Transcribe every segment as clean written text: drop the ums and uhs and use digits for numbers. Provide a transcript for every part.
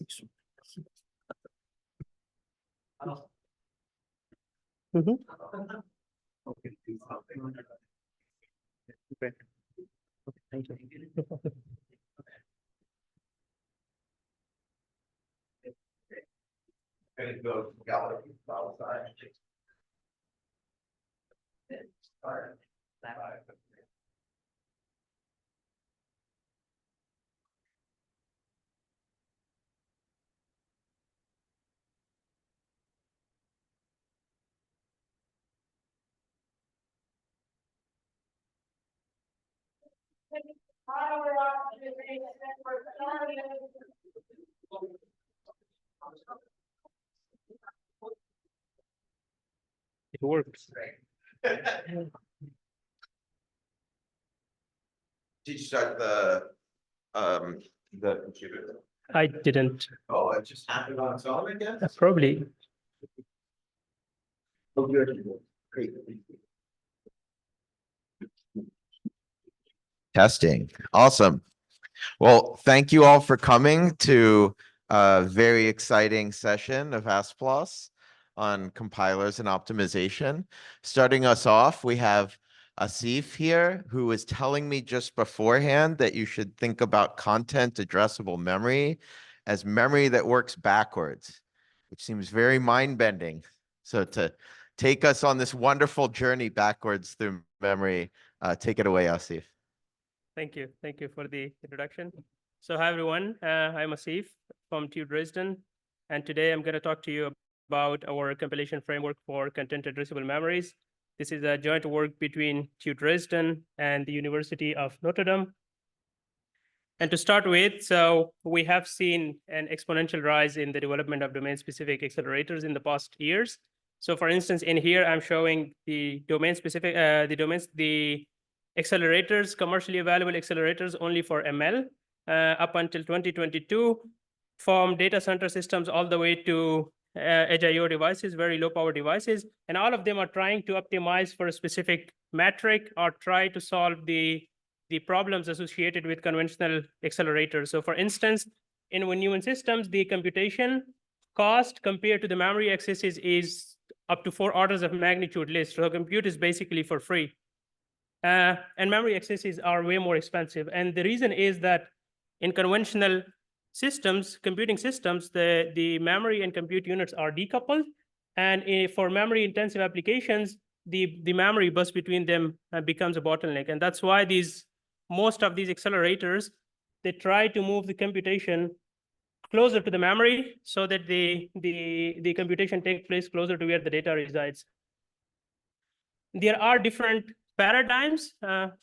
Okay. Great. Okay, thank you. It works. Did you start the computer? I didn't. Oh, it just happened on its own again? Probably. Oh, good. Great. Testing. Awesome. Well, thank you all for coming to a very exciting session of ASPLOS on compilers and optimization. Starting us off, we have Asif here, who was telling me just beforehand that you should think about content addressable memory as memory that works backwards, which seems very mind-bending. So to take us on this wonderful journey backwards through memory, take it away, Asif. Thank you. Thank you for the introduction. So hi, everyone. I'm Asif from TU Dresden. And today I'm going to talk to you about our compilation framework for content addressable memories. This is a joint work between TU Dresden and the University of Notre Dame. And to start with, so we have seen an exponential rise in the development of domain-specific accelerators in the past years. So for instance, in here, I'm showing the domain-specific, the accelerators, commercially available accelerators only for ML up until 2022, from data center systems all the way to edge IO devices, very low power devices. And all of them are trying to optimize for a specific metric or try to solve the problems associated with conventional accelerators. So for instance, in Mengyuan systems, the computation cost compared to the memory accesses is up to 4 orders of magnitude less. So compute is basically for free. And memory accesses are way more expensive. And the reason is that in conventional systems, computing systems, the memory and compute units are decoupled. And for memory intensive applications, the memory bus between them becomes a bottleneck. And that's why most of these accelerators, they try to move the computation closer to the memory so that the computation takes place closer to where the data resides. There are different paradigms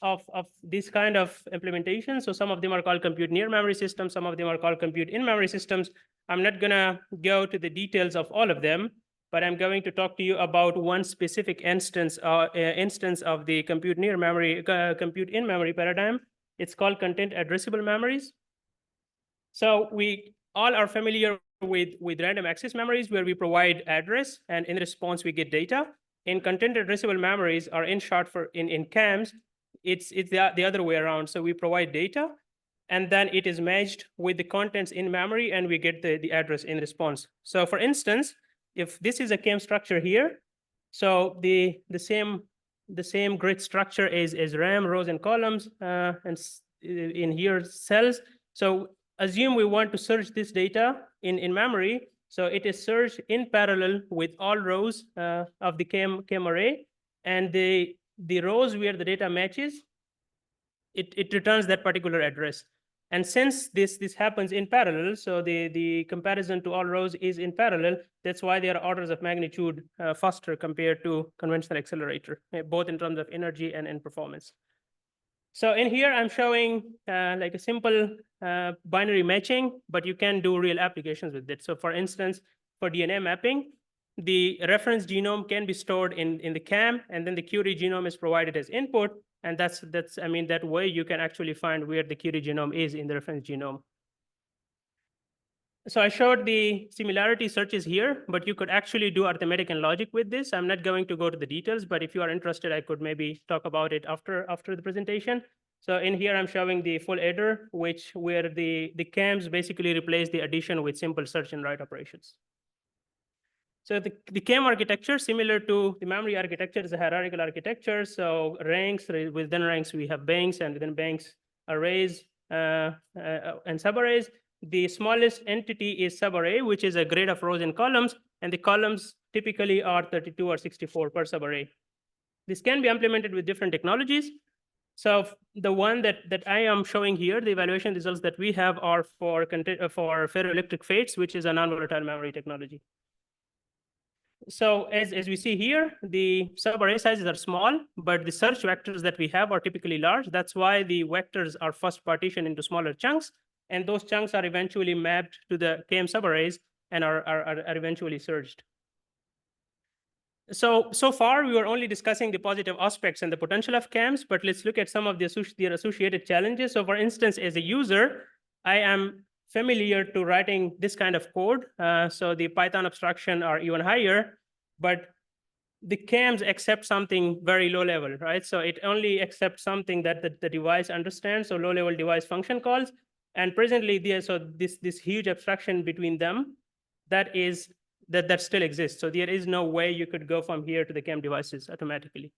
of this kind of implementation. So some of them are called compute near memory systems. Some of them are called compute in memory systems. I'm not going to go to the details of all of them, but I'm going to talk to you about one specific instance of the compute near memory, compute in memory paradigm. It's called content addressable memories. So we all are familiar with random access memories where we provide address and in response we get data. In content addressable memories, or in short for in CAMs, it's the other way around. So we provide data and then it is matched with the contents in memory and we get the address in response. So for instance, if this is a CAM structure here, so the same grid structure is RAM, rows, and columns, and in here cells. So assume we want to search this data in memory. So it is searched in parallel with all rows of the CAM array, and the rows where the data matches, it returns that particular address. And since this happens in parallel, so the comparison to all rows is in parallel, that's why they are orders of magnitude faster compared to conventional accelerator, both in terms of energy and in performance. So in here, I'm showing like a simple binary matching, but you can do real applications with it. So for instance, for DNA mapping, the reference genome can be stored in the CAM, and then the query genome is provided as input. And I mean, that way you can actually find where the query genome is in the reference genome. So I showed the similarity searches here, but you could actually do arithmetic and logic with this. I'm not going to go to the details, but if you are interested, I could maybe talk about it after the presentation. So in here, I'm showing the full adder, where the cams basically replace the addition with simple search and write operations. So the CAM architecture, similar to the memory architecture, is a hierarchical architecture. So ranks, within ranks, we have banks, and within banks, arrays and subarrays. The smallest entity is subarray, which is a grid of rows and columns, and the columns typically are 32 or 64 per subarray. This can be implemented with different technologies. So the one that I am showing here, the evaluation results that we have are for ferroelectric fates, which is a non-volatile memory technology. So as we see here, the subarray sizes are small, but the search vectors that we have are typically large. That's why the vectors are first partitioned into smaller chunks, and those chunks are eventually mapped to the KM subarrays and are eventually searched. So far, we were only discussing the positive aspects and the potential of CAMs, but let's look at some of their associated challenges. So for instance, as a user, I am familiar to writing this kind of code. So the Python abstraction are even higher, but the CAMs accept something very low level, right? So it only accepts something that the device understands, so low level device function calls. And presently, this huge abstraction between them, that still exists. So there is no way you could go from here to the CAM devices automatically.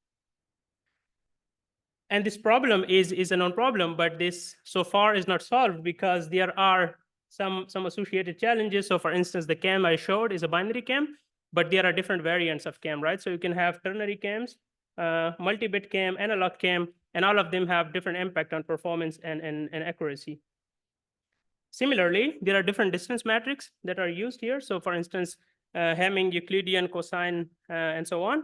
And this problem is a known problem, but this so far is not solved because there are some associated challenges. So for instance, the CAM I showed is a binary CAM, but there are different variants of CAM, right? So you can have ternary CAMs, multi-bit CAM, analog CAM, and all of them have different impact on performance and accuracy. Similarly, there are different distance metrics that are used here. So for instance, Hamming, Euclidean, cosine, and so on.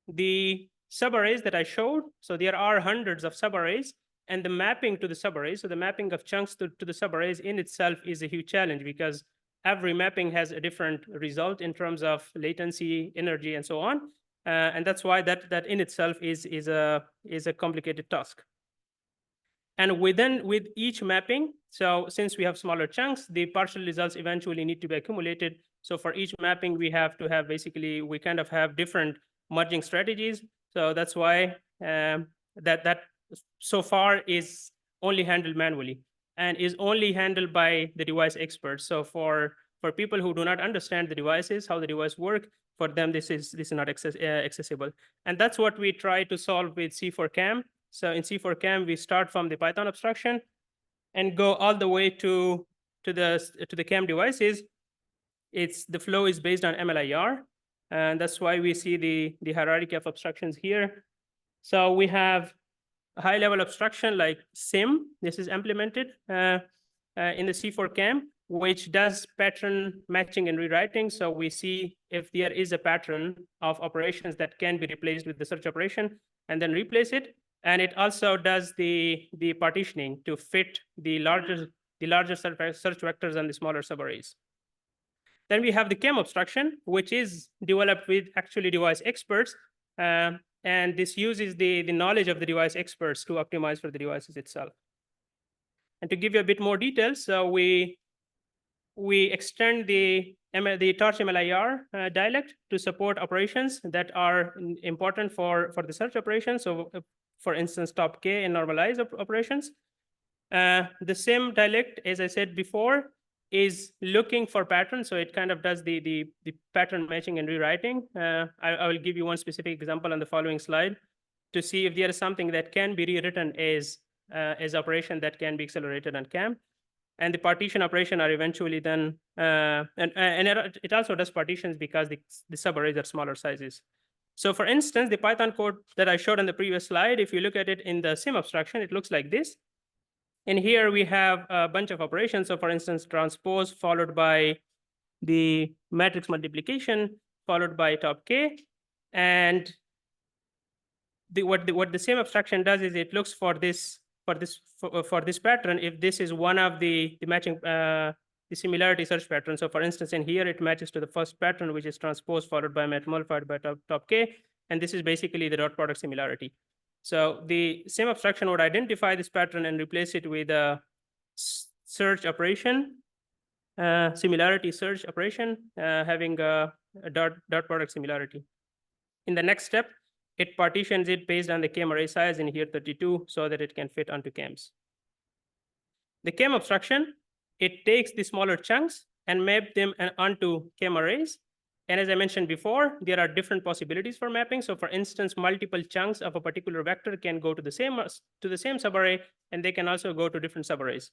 The subarrays that I showed, so there are hundreds of subarrays, and the mapping to the subarrays, so the mapping of chunks to the subarrays in itself is a huge challenge because every mapping has a different result in terms of latency, energy, and so on. And that's why that in itself is a complicated task. And with each mapping, so since we have smaller chunks, the partial results eventually need to be accumulated. So for each mapping, we have to have we kind of have different merging strategies. So that's why that so far is only handled manually and is only handled by the device experts. So for people who do not understand the devices, how the device work, for them this is not accessible. And that's what we try to solve with C4CAM. So in C4CAM, we start from the Python abstraction and go all the way to the CAM devices. The flow is based on MLIR, and that's why we see the hierarchy of abstractions here. So we have a high-level abstraction like SIM. This is implemented in the C4CAM, which does pattern matching and rewriting. So we see if there is a pattern of operations that can be replaced with the search operation and then replace it. And it also does the partitioning to fit the larger search vectors and the smaller subarrays. Then we have the CAM abstraction, which is developed with actually device experts. And this uses the knowledge of the device experts to optimize for the devices itself. And to give you a bit more details, so we extend the Torch MLIR dialect to support operations that are important for the search operation. So for instance, top K and normalize operations. The SIM dialect, as I said before, is looking for patterns. So it kind of does the pattern matching and rewriting. I will give you one specific example on the following slide to see if there is something that can be rewritten as operation that can be accelerated on CAM. And the partition operation are eventually done. And it also does partitions because the subarrays are smaller sizes. So for instance, the Python code that I showed on the previous slide, if you look at it in the SIM abstraction, it looks like this. And here we have a bunch of operations. So for instance, transpose followed by the matrix multiplication, followed by top K. And what the SIM abstraction does is it looks for this pattern if this is one of the matching the similarity search pattern. So for instance, in here, it matches to the first pattern, which is transpose followed by multiplied by top K. And this is basically the dot product similarity. So the same abstraction would identify this pattern and replace it with a search operation, similarity search operation, having a dot product similarity. In the next step, it partitions it based on the KM array size, in here 32, so that it can fit onto KMs. The KM abstraction, it takes the smaller chunks and map them onto KM arrays. And as I mentioned before, there are different possibilities for mapping. So for instance, multiple chunks of a particular vector can go to the same subarray, and they can also go to different subarrays.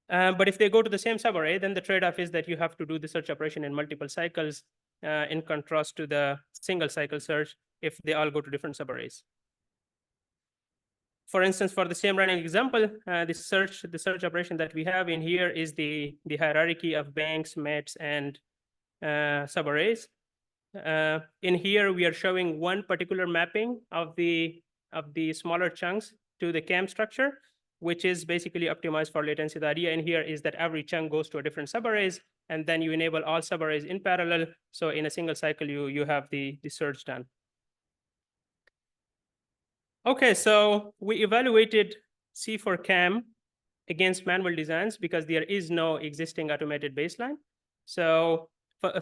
But if they go to the same subarray, then the trade-off is that you have to do the search operation in multiple cycles, in contrast to the single cycle search if they all go to different subarrays. For instance, for the same running example, the search operation that we have in here is the hierarchy of banks, METs, and subarrays. In here, we are showing one particular mapping of the smaller chunks to the KM structure, which is basically optimized for latency. The idea in here is that every chunk goes to a different subarrays, and then you enable all subarrays in parallel. So in a single cycle, you have the search done. Okay, so we evaluated C4CAM against manual designs because there is no existing automated baseline. So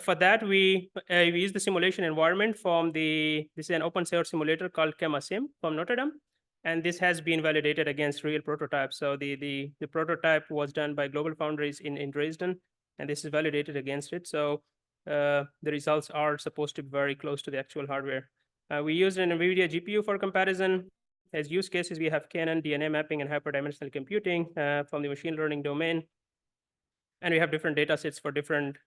for that, we use the simulation environment from this is an open source simulator called ChemaSim from Notre Dame. And this has been validated against real prototypes. So the prototype was done by Global Foundries in Dresden, and this is validated against it. So the results are supposed to be very close to the actual hardware. We used an NVIDIA GPU for comparison. As use cases, we have Canon, DNA mapping, and hyperdimensional computing from the machine learning domain. And we have different data sets for different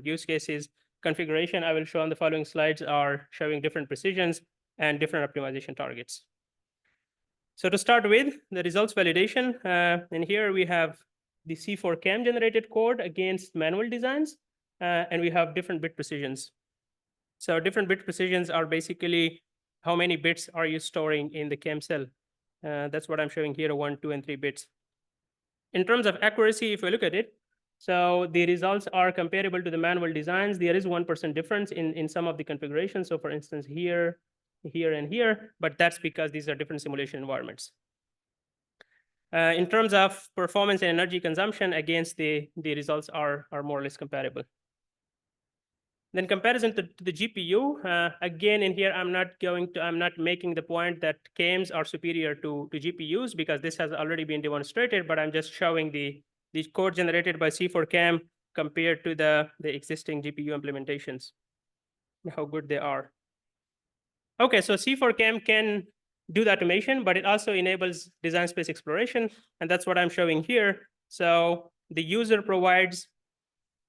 use cases. Configuration I will show on the following slides are showing different precisions and different optimization targets. So to start with, the results validation. And here we have the C4CAM generated code against manual designs, and we have different bit precisions. So different bit precisions are basically how many bits are you storing in the CAM cell. That's what I'm showing here, 1, 2, and 3 bits. In terms of accuracy, if we look at it, so the results are comparable to the manual designs. There is 1% difference in some of the configurations. So for instance, here, and here, but that's because these are different simulation environments. In terms of performance and energy consumption, against the results are more or less comparable. Then comparison to the GPU, again in here, I'm not making the point that KMs are superior to GPUs because this has already been demonstrated, but I'm just showing the code generated by C4CAM compared to the existing GPU implementations, how good they are. Okay, so C4CAM can do the automation, but it also enables design space exploration, and that's what I'm showing here. So the user provides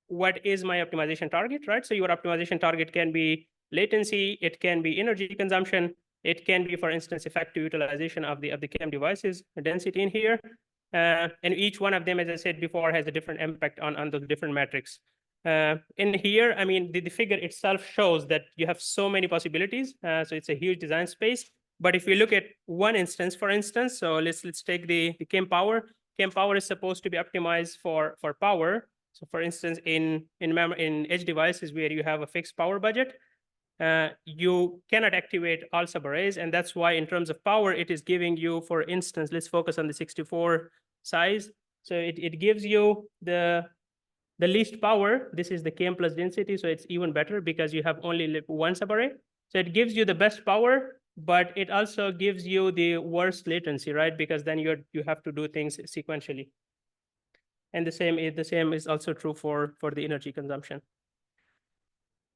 what is my optimization target, right? So your optimization target can be latency, it can be energy consumption, it can be, for instance, effective utilization of the CAM devices, density in here. And each one of them, as I said before, has a different impact on the different metrics. In here, I mean, the figure itself shows that you have so many possibilities. So it's a huge design space. But if you look at one instance, for instance, so let's take the CAM power. CAM power is supposed to be optimized for power. So for instance, in edge devices where you have a fixed power budget, you cannot activate all subarrays. And that's why in terms of power, it is giving you, for instance, let's focus on the 64 size. So it gives you the least power. This is the KM plus density. So it's even better because you have only one subarray. So it gives you the best power, but it also gives you the worst latency, right? Because then you have to do things sequentially. And the same is also true for the energy consumption.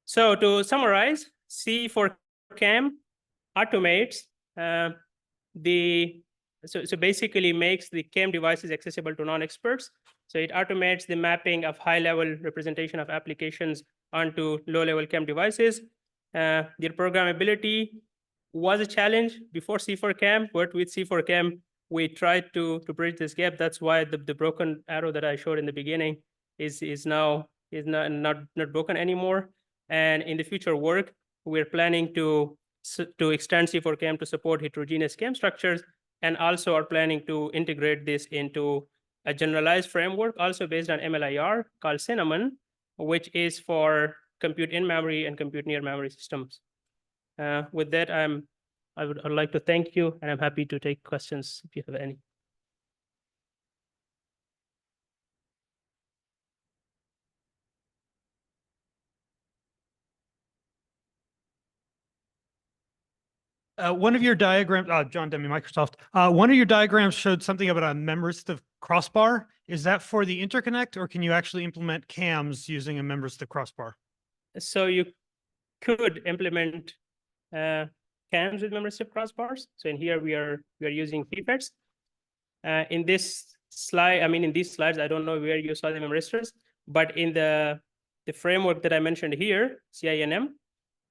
So to summarize, C4CAM automates so basically makes the CAM devices accessible to non-experts. So it automates the mapping of high-level representation of applications onto low-level CAM devices. Their programmability was a challenge before C4CAM, but with C4CAM, we tried to bridge this gap. That's why the broken arrow that I showed in the beginning is not broken anymore. And in the future work, we're planning to extend C4CAM to support heterogeneous CAM structures, and also are planning to integrate this into a generalized framework, also based on MLIR, called Cinnamon, which is for compute in memory and compute near memory systems. With that, I'd like to thank you, and I'm happy to take questions if you have any. One of your diagrams, John Demi, Microsoft, one of your diagrams showed something about a memristive crossbar. Is that for the interconnect, or can you actually implement CAMs using a memristive crossbar? So you could implement CAMs with memristive crossbars. So in here we are using FIFETs. In this slide, in these slides, I don't know where you saw the memristors, but in the framework that I mentioned here, CINM,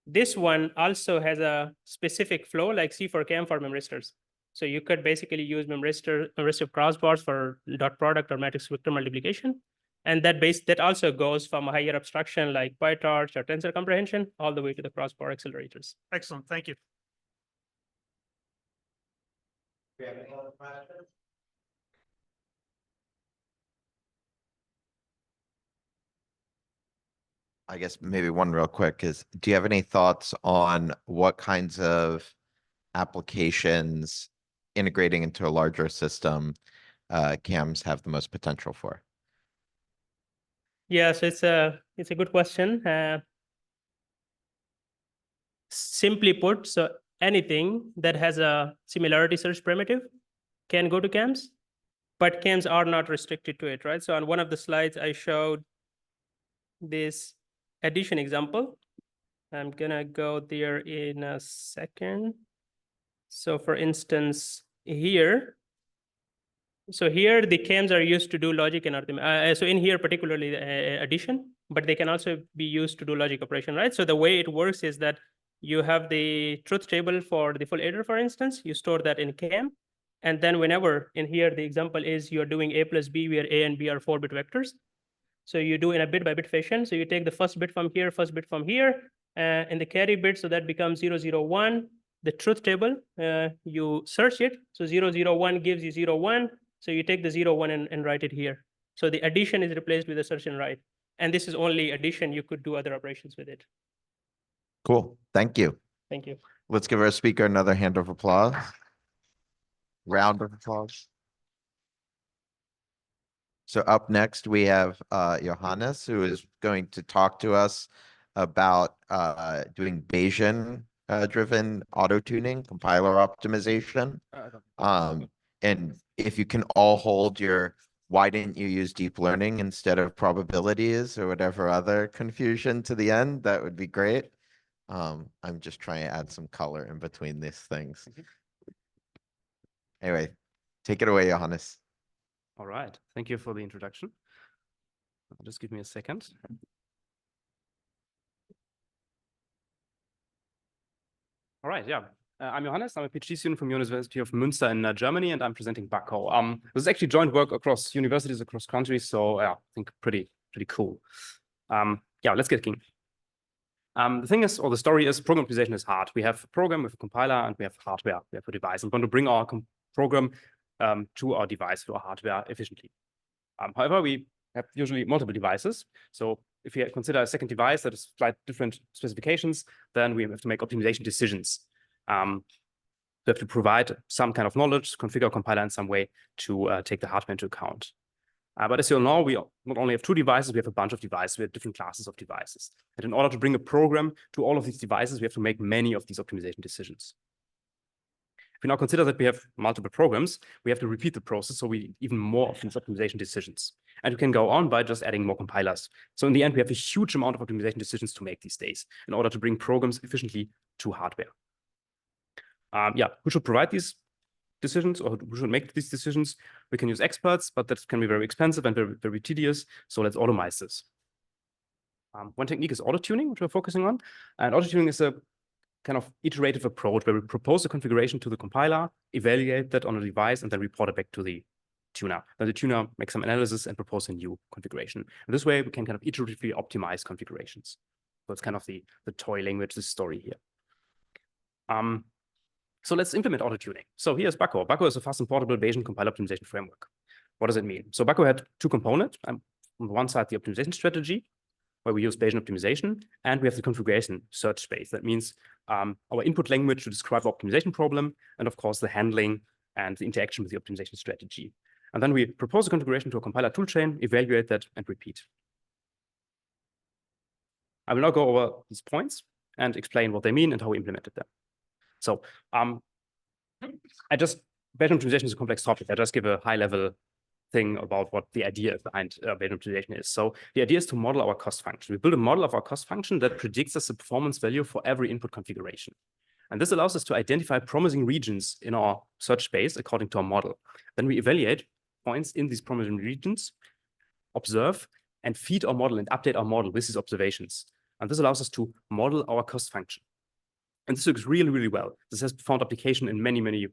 this one also has a specific flow like C4CAM for memristors. So you could basically use memristive crossbars for dot product or matrix vector multiplication. And that also goes from a higher abstraction like PyTorch or tensor comprehension all the way to the crossbar accelerators. Excellent. Thank you. Do you have any other questions? I guess maybe one real quick is, do you have any thoughts on what kinds of applications integrating into a larger system CAMs have the most potential for? Yeah, so it's a good question. Simply put, so anything that has a similarity search primitive can go to CAMs, but CAMs are not restricted to it, right? So on one of the slides, I showed this addition example. I'm gonna go there in a second. So for instance, here, so here the CAMs are used to do logic and arithmetic. So in here, particularly addition, but they can also be used to do logic operation, right? So the way it works is that you have the truth table for the full adder, for instance, you store that in CAM. And then whenever in here, the example is you're doing A plus B, where A and B are 4-bit vectors. So you do in a bit by bit fashion. So you take the first bit from here, and the carry bit, so that becomes 0, 0, 1. The truth table, you search it. So 0, 0, 1 gives you 0, 1. So you take the 0, 1 and write it here. So the addition is replaced with a search and write. And this is only addition. You could do other operations with it. Cool. Thank you. Thank you. Let's give our speaker another hand of applause. Round of applause. So up next, we have Johannes, who is going to talk to us about doing Bayesian driven auto tuning, compiler optimization. And if you can all hold your why didn't you use deep learning instead of probabilities or whatever other confusion to the end, that would be great. I'm just trying to add some color in between these things. Anyway, take it away, Johannes. All right. Thank you for the introduction. Just give me a second. All right. Yeah. I'm Johannes. I'm a PhD student from University of Münster in Germany, and I'm presenting BaCO. This is actually joint work across universities across countries, so yeah, I think pretty cool. Yeah, let's get going. The thing is, or the story is, program optimization is hard. We have a program with a compiler, and we have hardware. We have a device, and we want to bring our program to our device, to our hardware efficiently. However, we have usually multiple devices. So if you consider a second device that has slightly different specifications, then we have to make optimization decisions. We have to provide some kind of knowledge, configure a compiler in some way to take the hardware into account. But as you all know, we not only have two devices, we have a bunch of devices. We have different classes of devices. And in order to bring a program to all of these devices, we have to make many of these optimization decisions. If we now consider that we have multiple programs, we have to repeat the process, so we need even more of these optimization decisions. And we can go on by just adding more compilers. So in the end, we have a huge amount of optimization decisions to make these days in order to bring programs efficiently to hardware. Yeah, who should provide these decisions, or who should make these decisions? We can use experts, but that can be very expensive and very, very tedious. So let's automate this. One technique is auto-tuning, which we're focusing on. And auto-tuning is a kind of iterative approach where we propose a configuration to the compiler, evaluate that on a device, and then report it back to the tuner. Then the tuner makes some analysis and propose a new configuration. And this way, we can kind of iteratively optimize configurations. So it's kind of the toy language, this story here. So let's implement auto-tuning. So here's BaCO. BaCO is a fast and portable Bayesian compiler optimization framework. What does it mean? So BaCO had two components. On one side, the optimization strategy, where we use Bayesian optimization, and we have the configuration search space. That means our input language to describe our optimization problem, and of course, the handling and the interaction with the optimization strategy. And then we propose a configuration to a compiler toolchain, evaluate that, and repeat. I will now go over these points and explain what they mean and how we implemented them. So Bayesian optimization is a complex topic. I just give a high level thing about what the idea behind Bayesian optimization is. So the idea is to model our cost function. We build a model of our cost function that predicts us the performance value for every input configuration. And this allows us to identify promising regions in our search space according to our model. Then we evaluate points in these promising regions, observe, and feed our model and update our model with these observations. And this allows us to model our cost function. And this works really, really well. This has found application in many, many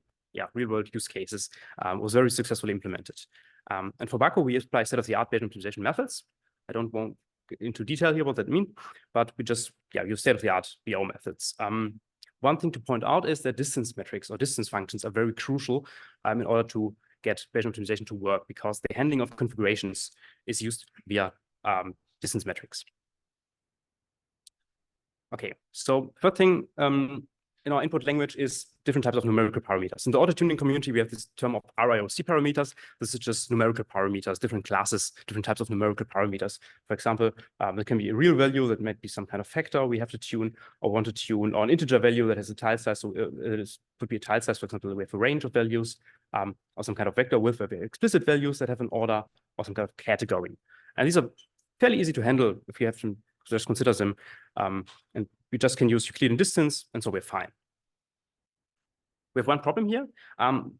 real-world use cases, was very successfully implemented. And for BaCO, we apply state-of-the-art Bayesian optimization methods. I don't want to get into detail here what that means, but we just use state-of-the-art BO methods. One thing to point out is that distance metrics or distance functions are very crucial in order to get Bayesian optimization to work, because the handling of configurations is used via distance metrics. Okay, so first thing in our input language is different types of numerical parameters. In the auto-tuning community, we have this term of RIOC parameters. This is just numerical parameters, different classes, different types of numerical parameters. For example, there can be a real value that might be some kind of factor we have to tune or want to tune, or an integer value that has a tile size. So it could be a tile size, for example, we have a range of values, or some kind of vector with explicit values that have an order, or some kind of category. And these are fairly easy to handle if you have to just consider them. And we just can use Euclidean distance, and so we're fine. We have one problem here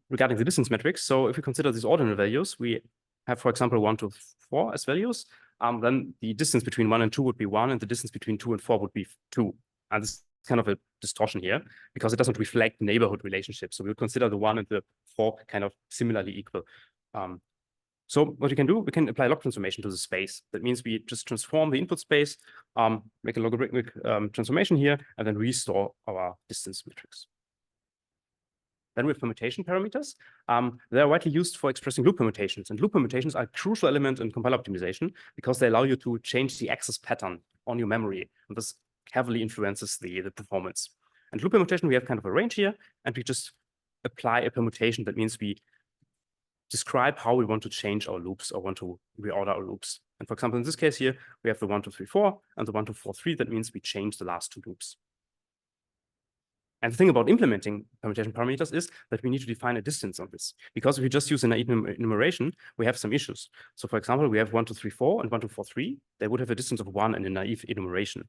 regarding the distance metrics. So if we consider these ordinal values, we have, for example, 1 to 4 as values. Then the distance between 1 and 2 would be 1, and the distance between 2 and 4 would be 2. And this is kind of a distortion here, because it doesn't reflect neighborhood relationships. So we would consider the 1 and the 4 kind of similarly equal. So what we can do, we can apply log transformation to the space. That means we just transform the input space, make a logarithmic transformation here, and then restore our distance matrix. Then we have permutation parameters. They are widely used for expressing loop permutations. And loop permutations are a crucial element in compiler optimization because they allow you to change the access pattern on your memory. And this heavily influences the performance. And loop permutation, we have kind of a range here, and we just apply a permutation. That means we describe how we want to change our loops or want to reorder our loops. And for example, in this case here, we have the 1, 2, 3, 4 and the 1, 2, 4, 3. That means we change the last 2 loops. And the thing about implementing permutation parameters is that we need to define a distance on this, because if we just use a naive enumeration, we have some issues. So for example, we have 1, 2, 3, 4 and 1, 2, 4, 3. They would have a distance of 1 in a naive enumeration.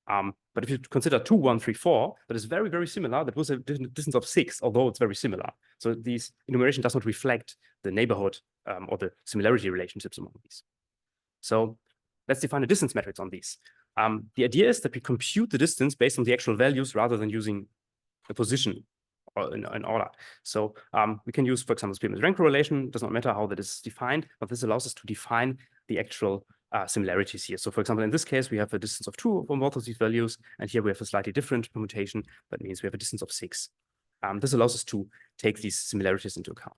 But if you consider 2, 1, 3, 4, that is very, very similar. That was a distance of 6, although it's very similar. So this enumeration does not reflect the neighborhood or the similarity relationships among these. So let's define a distance matrix on these. The idea is that we compute the distance based on the actual values rather than using a position or in order. So we can use, for example, speed with rank correlation. It does not matter how that is defined, but this allows us to define the actual similarities here. So for example, in this case, we have a distance of 2 for both of these values, and here we have a slightly different permutation. That means we have a distance of 6. This allows us to take these similarities into account.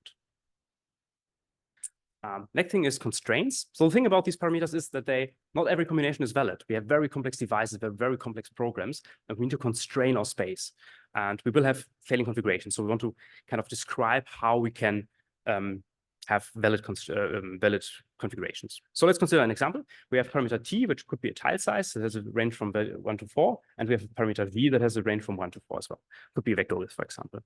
Next thing is constraints. So the thing about these parameters is that not every combination is valid. We have very complex devices, we have very complex programs, and we need to constrain our space. And we will have failing configurations. So we want to kind of describe how we can have valid configurations. So let's consider an example. We have parameter t, which could be a tile size that has a range from 1 to 4, and we have parameter v that has a range from 1 to 4 as well. Could be a vector width, for example.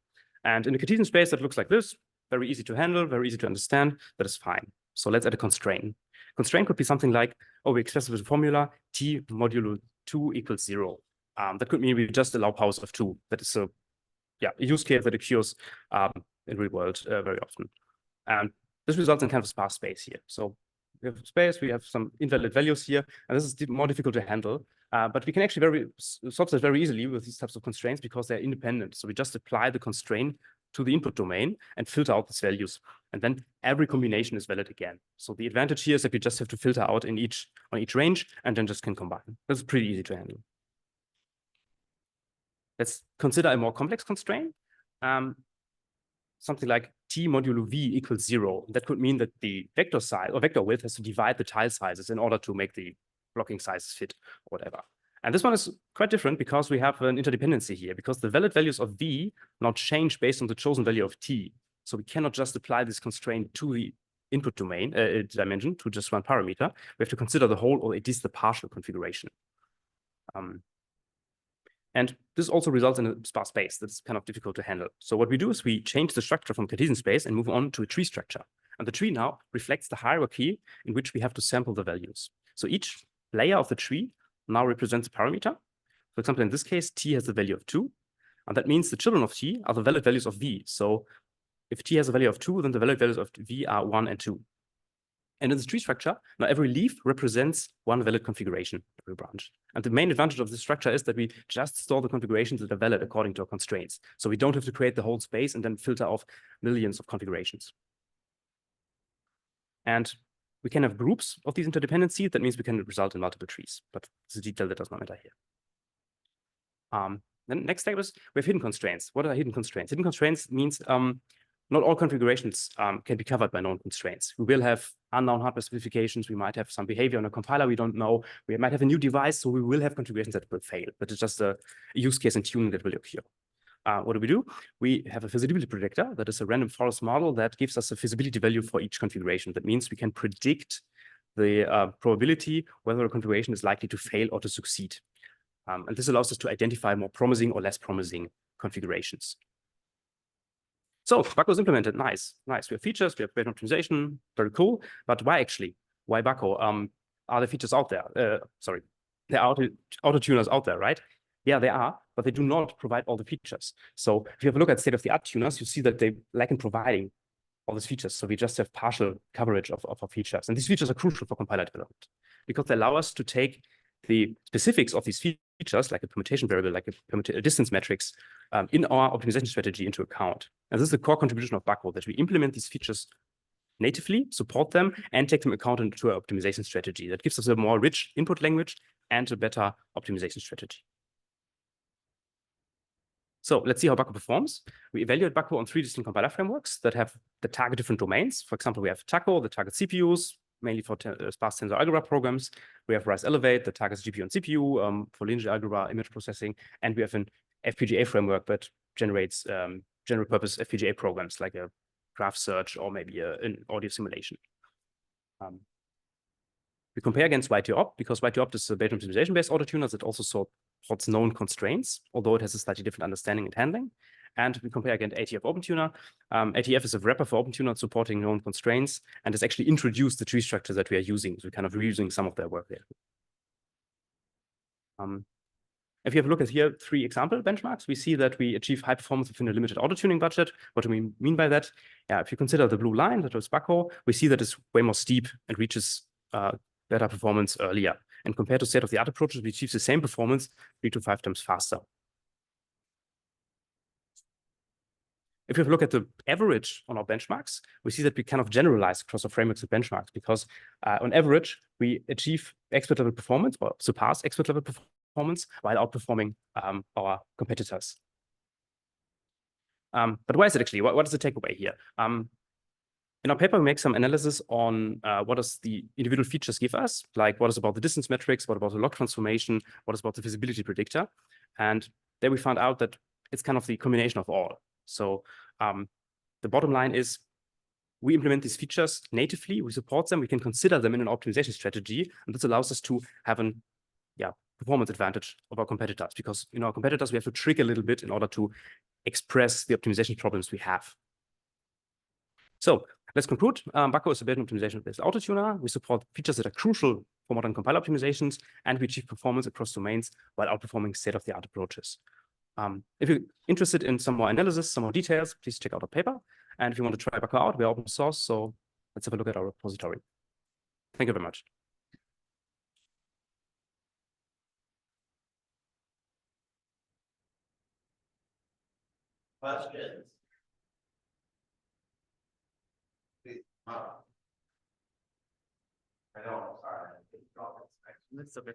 And in the Cartesian space, that looks like this. Very easy to handle, very easy to understand. That is fine. So let's add a constraint. Constraint could be something like, oh, we express it with a formula t modulo 2 equals 0. That could mean we just allow powers of 2. That is a use case that occurs in real world very often. And this results in kind of a sparse space here. So we have space, we have some invalid values here, and this is more difficult to handle. But we can actually solve that very easily with these types of constraints because they're independent. So we just apply the constraint to the input domain and filter out these values. And then every combination is valid again. So the advantage here is that we just have to filter out on each range and then just can combine. That's pretty easy to handle. Let's consider a more complex constraint. Something like t modulo v equals 0. That could mean that the vector size or vector width has to divide the tile sizes in order to make the blocking sizes fit or whatever. And this one is quite different because we have an interdependency here, because the valid values of v now change based on the chosen value of t. So we cannot just apply this constraint to the input domain dimension to just one parameter. We have to consider the whole or at least the partial configuration. And this also results in a sparse space that's kind of difficult to handle. So what we do is we change the structure from Cartesian space and move on to a tree structure. And the tree now reflects the hierarchy in which we have to sample the values. So each layer of the tree now represents a parameter. For example, in this case, t has the value of 2. And that means the children of t are the valid values of v. So if t has a value of 2, then the valid values of v are 1 and 2. And in this tree structure, now every leaf represents one valid configuration, every branch. And the main advantage of this structure is that we just store the configurations that are valid according to our constraints. So we don't have to create the whole space and then filter off millions of configurations. And we can have groups of these interdependencies. That means we can result in multiple trees, but it's a detail that does not matter here. Then next step is we have hidden constraints. What are hidden constraints? Hidden constraints means not all configurations can be covered by known constraints. We will have unknown hardware specifications. We might have some behavior on a compiler we don't know. We might have a new device, so we will have configurations that will fail. But it's just a use case and tuning that will occur. What do? We have a feasibility predictor that is a random forest model that gives us a feasibility value for each configuration. That means we can predict the probability whether a configuration is likely to fail or to succeed. And this allows us to identify more promising or less promising configurations. So BaCO is implemented. Nice. We have features, we have Bayesian optimization, very cool. But why actually? Why BaCO? Are there features out there? Sorry, there are auto tuners out there, right? Yeah, they are, but they do not provide all the features. So if you have a look at state-of-the-art tuners, you see that they lack in providing all these features. So we just have partial coverage of our features. And these features are crucial for compiler development because they allow us to take the specifics of these features, like a permutation variable, like a distance metrics, in our optimization strategy into account. And this is the core contribution of BaCO, that we implement these features natively, support them, and take them account into our optimization strategy. That gives us a more rich input language and a better optimization strategy. So let's see how BaCO performs. We evaluate BaCO on 3 distinct compiler frameworks that target different domains. For example, we have TACO that targets CPUs, mainly for sparse tensor algebra programs. We have Rice Elevate that targets GPU and CPU for linear algebra image processing. And we have an FPGA framework that generates general purpose FPGA programs like a graph search or maybe an audio simulation. We compare against YTOpt because YTOpt is a Bayesian optimization-based autotuner that also supports known constraints, although it has a slightly different understanding and handling. And we compare against ATF OpenTuner. ATF is a wrapper for OpenTuner supporting known constraints and has actually introduced the tree structure that we are using. So we're kind of reusing some of their work there. If you have a look at here, 3 example benchmarks, we see that we achieve high performance within a limited autotuning budget. What do we mean by that? Yeah, if you consider the blue line, that was BaCO, we see that it's way more steep and reaches better performance earlier. And compared to state-of-the-art approaches, we achieve the same performance 3 to 5 times faster. If you have a look at the average on our benchmarks, we see that we kind of generalize across our frameworks and benchmarks because on average, we achieve expert level performance or surpass expert level performance while outperforming our competitors. But why is it actually? What is the takeaway here? In our paper, we make some analysis on what does the individual features give us, like what is about the distance metrics, what about the log transformation, what is about the feasibility predictor. And there we found out that it's kind of the combination of all. So the bottom line is we implement these features natively, we support them, we can consider them in an optimization strategy, and this allows us to have an performance advantage of our competitors because in our competitors, we have to trick a little bit in order to express the optimization problems we have. So let's conclude. BaCO is a Bayesian optimization-based autotuner. We support features that are crucial for modern compiler optimizations, and we achieve performance across domains while outperforming state-of-the-art approaches. If you're interested in some more analysis, some more details, please check out our paper. And if you want to try BaCO out, we're open source, so let's have a look at our repository. Thank you very much. Questions? Please, I know, sorry.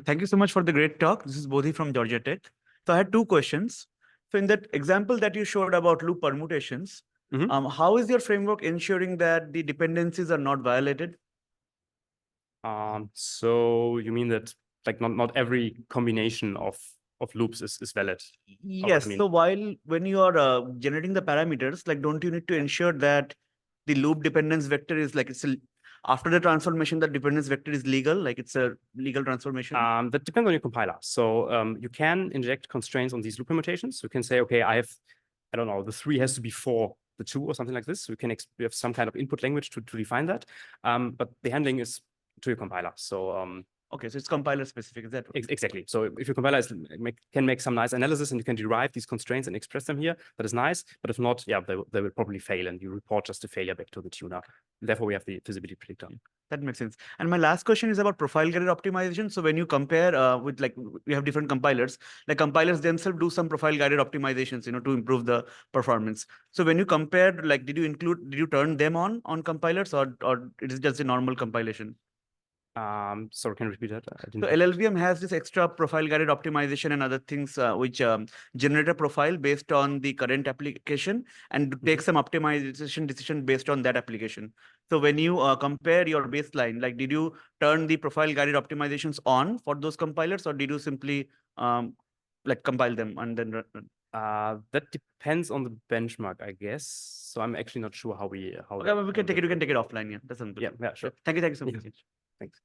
Thank you so much for the great talk. This is Bodhi from Georgia Tech. So I had 2 questions. So in that example that you showed about loop permutations, how is your framework ensuring that the dependencies are not violated? So you mean that like not every combination of loops is valid? Yes. So when you are generating the parameters, like don't you need to ensure that the loop dependence vector is like after the transformation, the dependence vector is legal, like it's a legal transformation? That depends on your compiler. So you can inject constraints on these loop permutations. You can say, okay, I don't know, the 3 has to be 4, the 2 or something like this. So we have some kind of input language to define that. But the handling is to your compiler. So Okay, so it's compiler specific, is that? exactly. So if your compiler can make some nice analysis and you can derive these constraints and express them here, that is nice. But if not, yeah, they will probably fail and you report just a failure back to the tuner. Therefore, we have the feasibility predictor. That makes sense. And my last question is about profile guided optimization. So when you compare with like, we have different compilers, like compilers themselves do some profile guided optimizations, to improve the performance. So when you compare, like, did you turn them on compilers or it is just a normal compilation? Sorry, can you repeat that? So LLVM has this extra profile guided optimization and other things which generate a profile based on the current application and take some optimization decision based on that application. So when you compare your baseline, like did you turn the profile guided optimizations on for those compilers or did you simply like compile them and then run? That depends on the benchmark, I guess. So I'm actually not sure how we Okay, we can take it offline. Yeah, that's yeah, sure. Thank you so much. Thanks.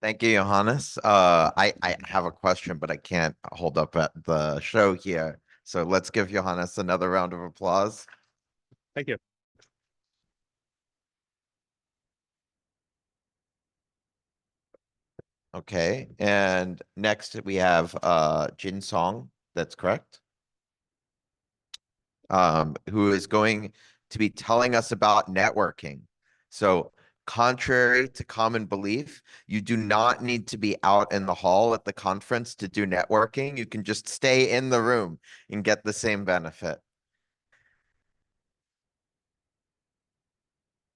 Thank you, Johannes. I have a question, but I can't hold up at the show here. So let's give Johannes another round of applause. Thank you. Okay, and next we have Jin Song, that's correct. Who is going to be telling us about networking. So contrary to common belief, you do not need to be out in the hall at the conference to do networking. You can just stay in the room and get the same benefit.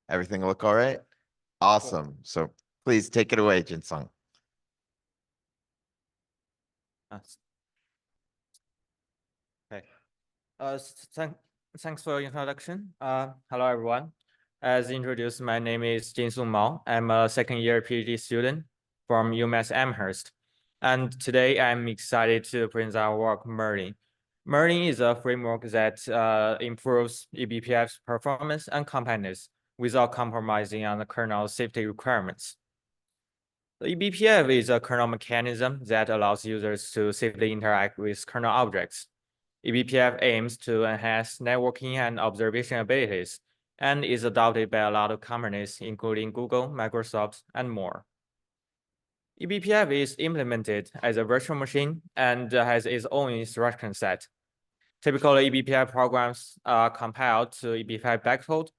Everything look all right? Awesome. So please take it away, Jin Song. Okay. Thanks for your introduction. Hello, everyone. As introduced, my name is Jinsung Mao. I'm a second-year PhD student from UMass Amherst. And today I'm excited to present our work, Merlin. Merlin is a framework that improves eBPF's performance and compactness without compromising on the kernel safety requirements. The eBPF is a kernel mechanism that allows users to safely interact with kernel objects. eBPF aims to enhance networking and observation abilities and is adopted by a lot of companies, including Google, Microsoft, and more. eBPF is implemented as a virtual machine and has its own instruction set. Typically, eBPF programs are compiled to eBPF bytecode.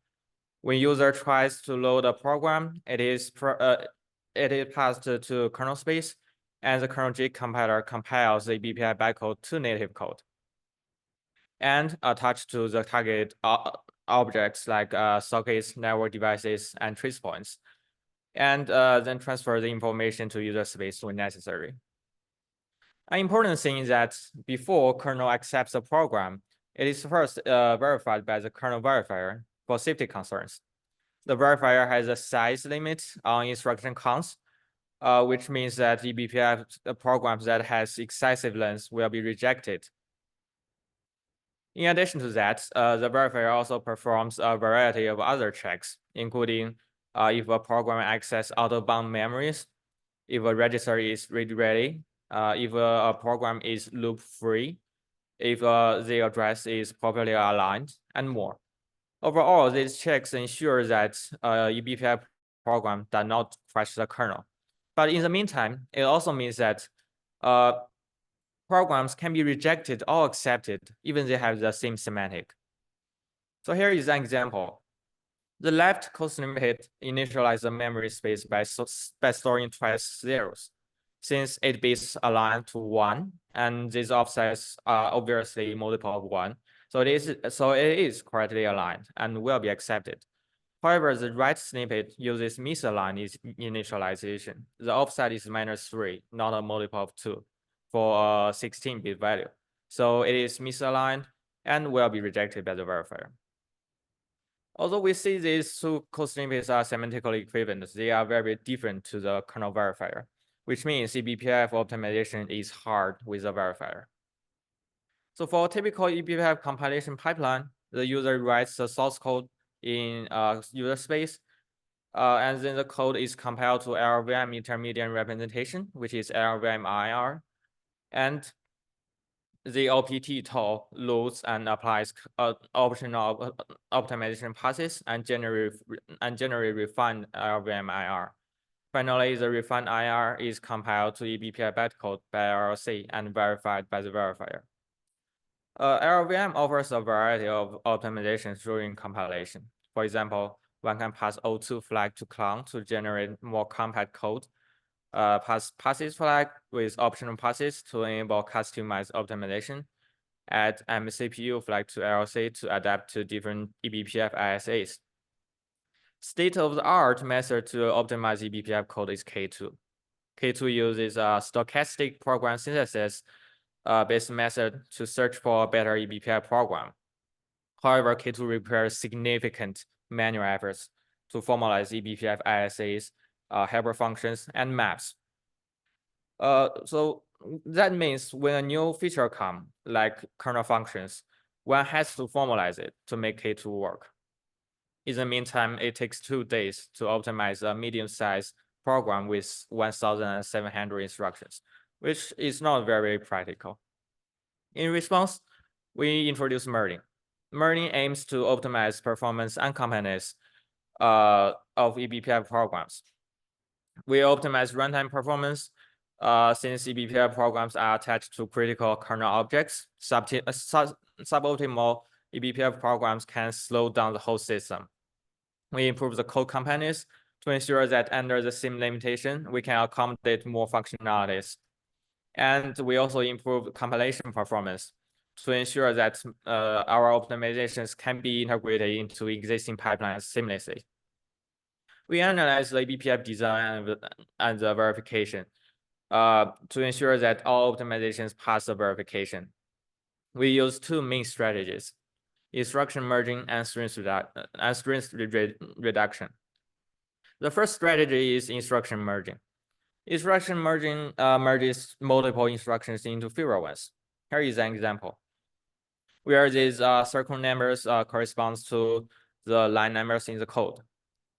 When user tries to load a program, it is passed to kernel space, and the kernel G compiler compiles the eBPF bytecode to native code and attached to the target objects like sockets, network devices, and trace points, and then transfer the information to user space when necessary. An important thing is that before kernel accepts a program, it is first verified by the kernel verifier for safety concerns. The verifier has a size limit on instruction counts, which means that eBPF programs that has excessive length will be rejected. In addition to that, the verifier also performs a variety of other checks, including if a program accesses out-of-bound memories, if a register is read-ready, if a program is loop-free, if the address is properly aligned, and more. Overall, these checks ensure that eBPF program does not crash the kernel. But in the meantime, it also means that programs can be rejected or accepted, even they have the same semantic. So here is an example. The left code snippet initializes the memory space by storing twice zeros. Since 8 bits align to 1, and these offsets are obviously multiple of 1, so it is correctly aligned and will be accepted. However, the right snippet uses misaligned initialization. The offset is -3, not a multiple of 2, for a 16-bit value. So it is misaligned and will be rejected by the verifier. Although we see these two code snippets are semantically equivalent, they are very different to the kernel verifier, which means eBPF optimization is hard with the verifier. So for a typical eBPF compilation pipeline, the user writes the source code in user space. And then the code is compiled to LLVM intermediate representation, which is LLVM IR. And the OPT tool loads and applies optional optimization passes and generally refined LLVM IR. Finally, the refined IR is compiled to eBPF bytecode by LLC and verified by the verifier. LLVM offers a variety of optimizations during compilation. For example, one can pass O2 flag to clone to generate more compact code, pass passes flag with optional passes to enable customized optimization, add MCPU flag to LLC to adapt to different eBPF ISAs. State-of-the-art method to optimize eBPF code is K2. K2 uses a stochastic program synthesis based method to search for a better eBPF program. However, K2 requires significant manual efforts to formalize eBPF ISAs, helper functions, and maps. So that means when a new feature comes, like kernel functions, one has to formalize it to make K2 work. In the meantime, it takes 2 days to optimize a medium-sized program with 1,700 instructions, which is not very practical. In response, we introduced merging. Merging aims to optimize performance and completeness of eBPF programs. We optimize runtime performance since eBPF programs are attached to critical kernel objects. Suboptimal eBPF programs can slow down the whole system. We improve the code completeness to ensure that under the same limitation, we can accommodate more functionalities. And we also improve compilation performance to ensure that our optimizations can be integrated into existing pipelines seamlessly. We analyze the eBPF design and the verification to ensure that all optimizations pass the verification. We use 2 main strategies: instruction merging and strings reduction. The first strategy is instruction merging. Instruction merging merges multiple instructions into fewer ones. Here is an example, where these circle numbers corresponds to the line numbers in the code.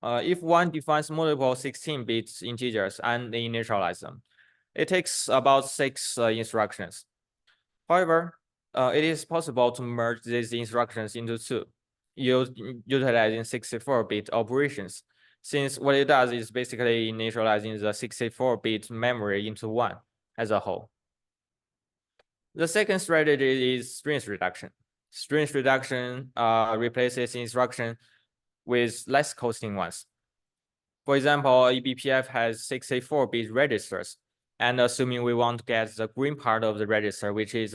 If one defines multiple 16-bit integers and initialize them, it takes about 6 instructions. However, it is possible to merge these instructions into 2, utilizing 64-bit operations, since what it does is basically initializing the 64-bit memory into 1 as a whole. The second strategy is strings reduction. Strings reduction replaces instruction with less costing ones. For example, eBPF has 64-bit registers, and assuming we want to get the green part of the register, which is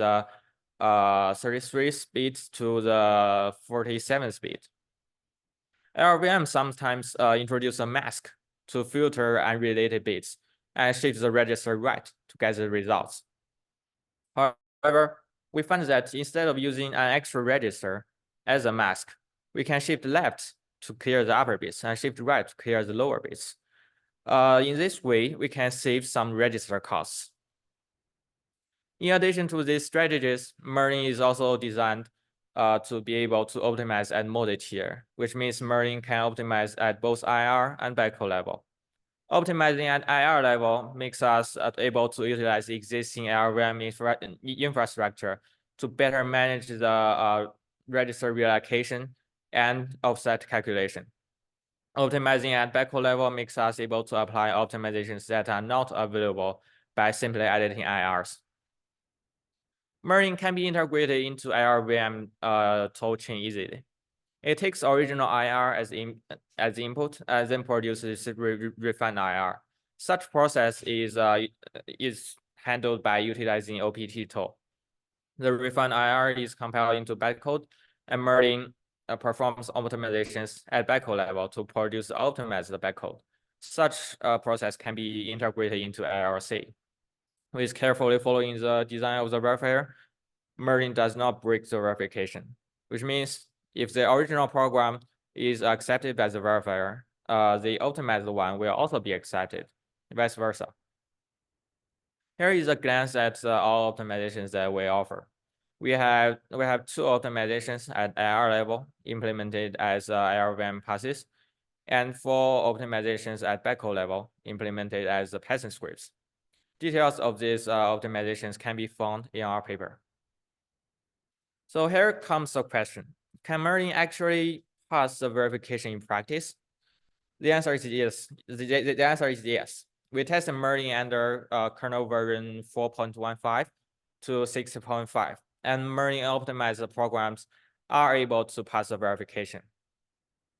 33th bit to the 47th bit. LLVM sometimes introduce a mask to filter unrelated bits and shift the register right to get the results. However, we find that instead of using an extra register as a mask, we can shift left to clear the upper bits and shift right to clear the lower bits. In this way, we can save some register costs. In addition to these strategies, merging is also designed to be able to optimize at multi-tier, which means merging can optimize at both IR and BaCO level. Optimizing at IR level makes us able to utilize existing LLVM infrastructure to better manage the register reallocation and offset calculation. Optimizing at BaCO level makes us able to apply optimizations that are not available by simply editing IRs. Merging can be integrated into LLVM tool chain easily. It takes original IR as input and then produces refined IR. Such process is handled by utilizing OPT tool. The refined IR is compiled into bytecode, and merging performs optimizations at BaCO level to produce optimized bytecode. Such a process can be integrated into LLC. With carefully following the design of the verifier, merging does not break the verification, which means if the original program is accepted by the verifier, the optimized one will also be accepted, vice versa. Here is a glance at all optimizations that we offer. we have two optimizations at AR level implemented as ARVM passes, and 4 optimizations at BaCO level implemented as the Python scripts. Details of these optimizations can be found in our paper. So here comes the question: can merging actually pass the verification in practice? The answer is yes. The answer is yes. We tested merging under kernel version 4.15 to 6.5, and merging optimized programs are able to pass the verification.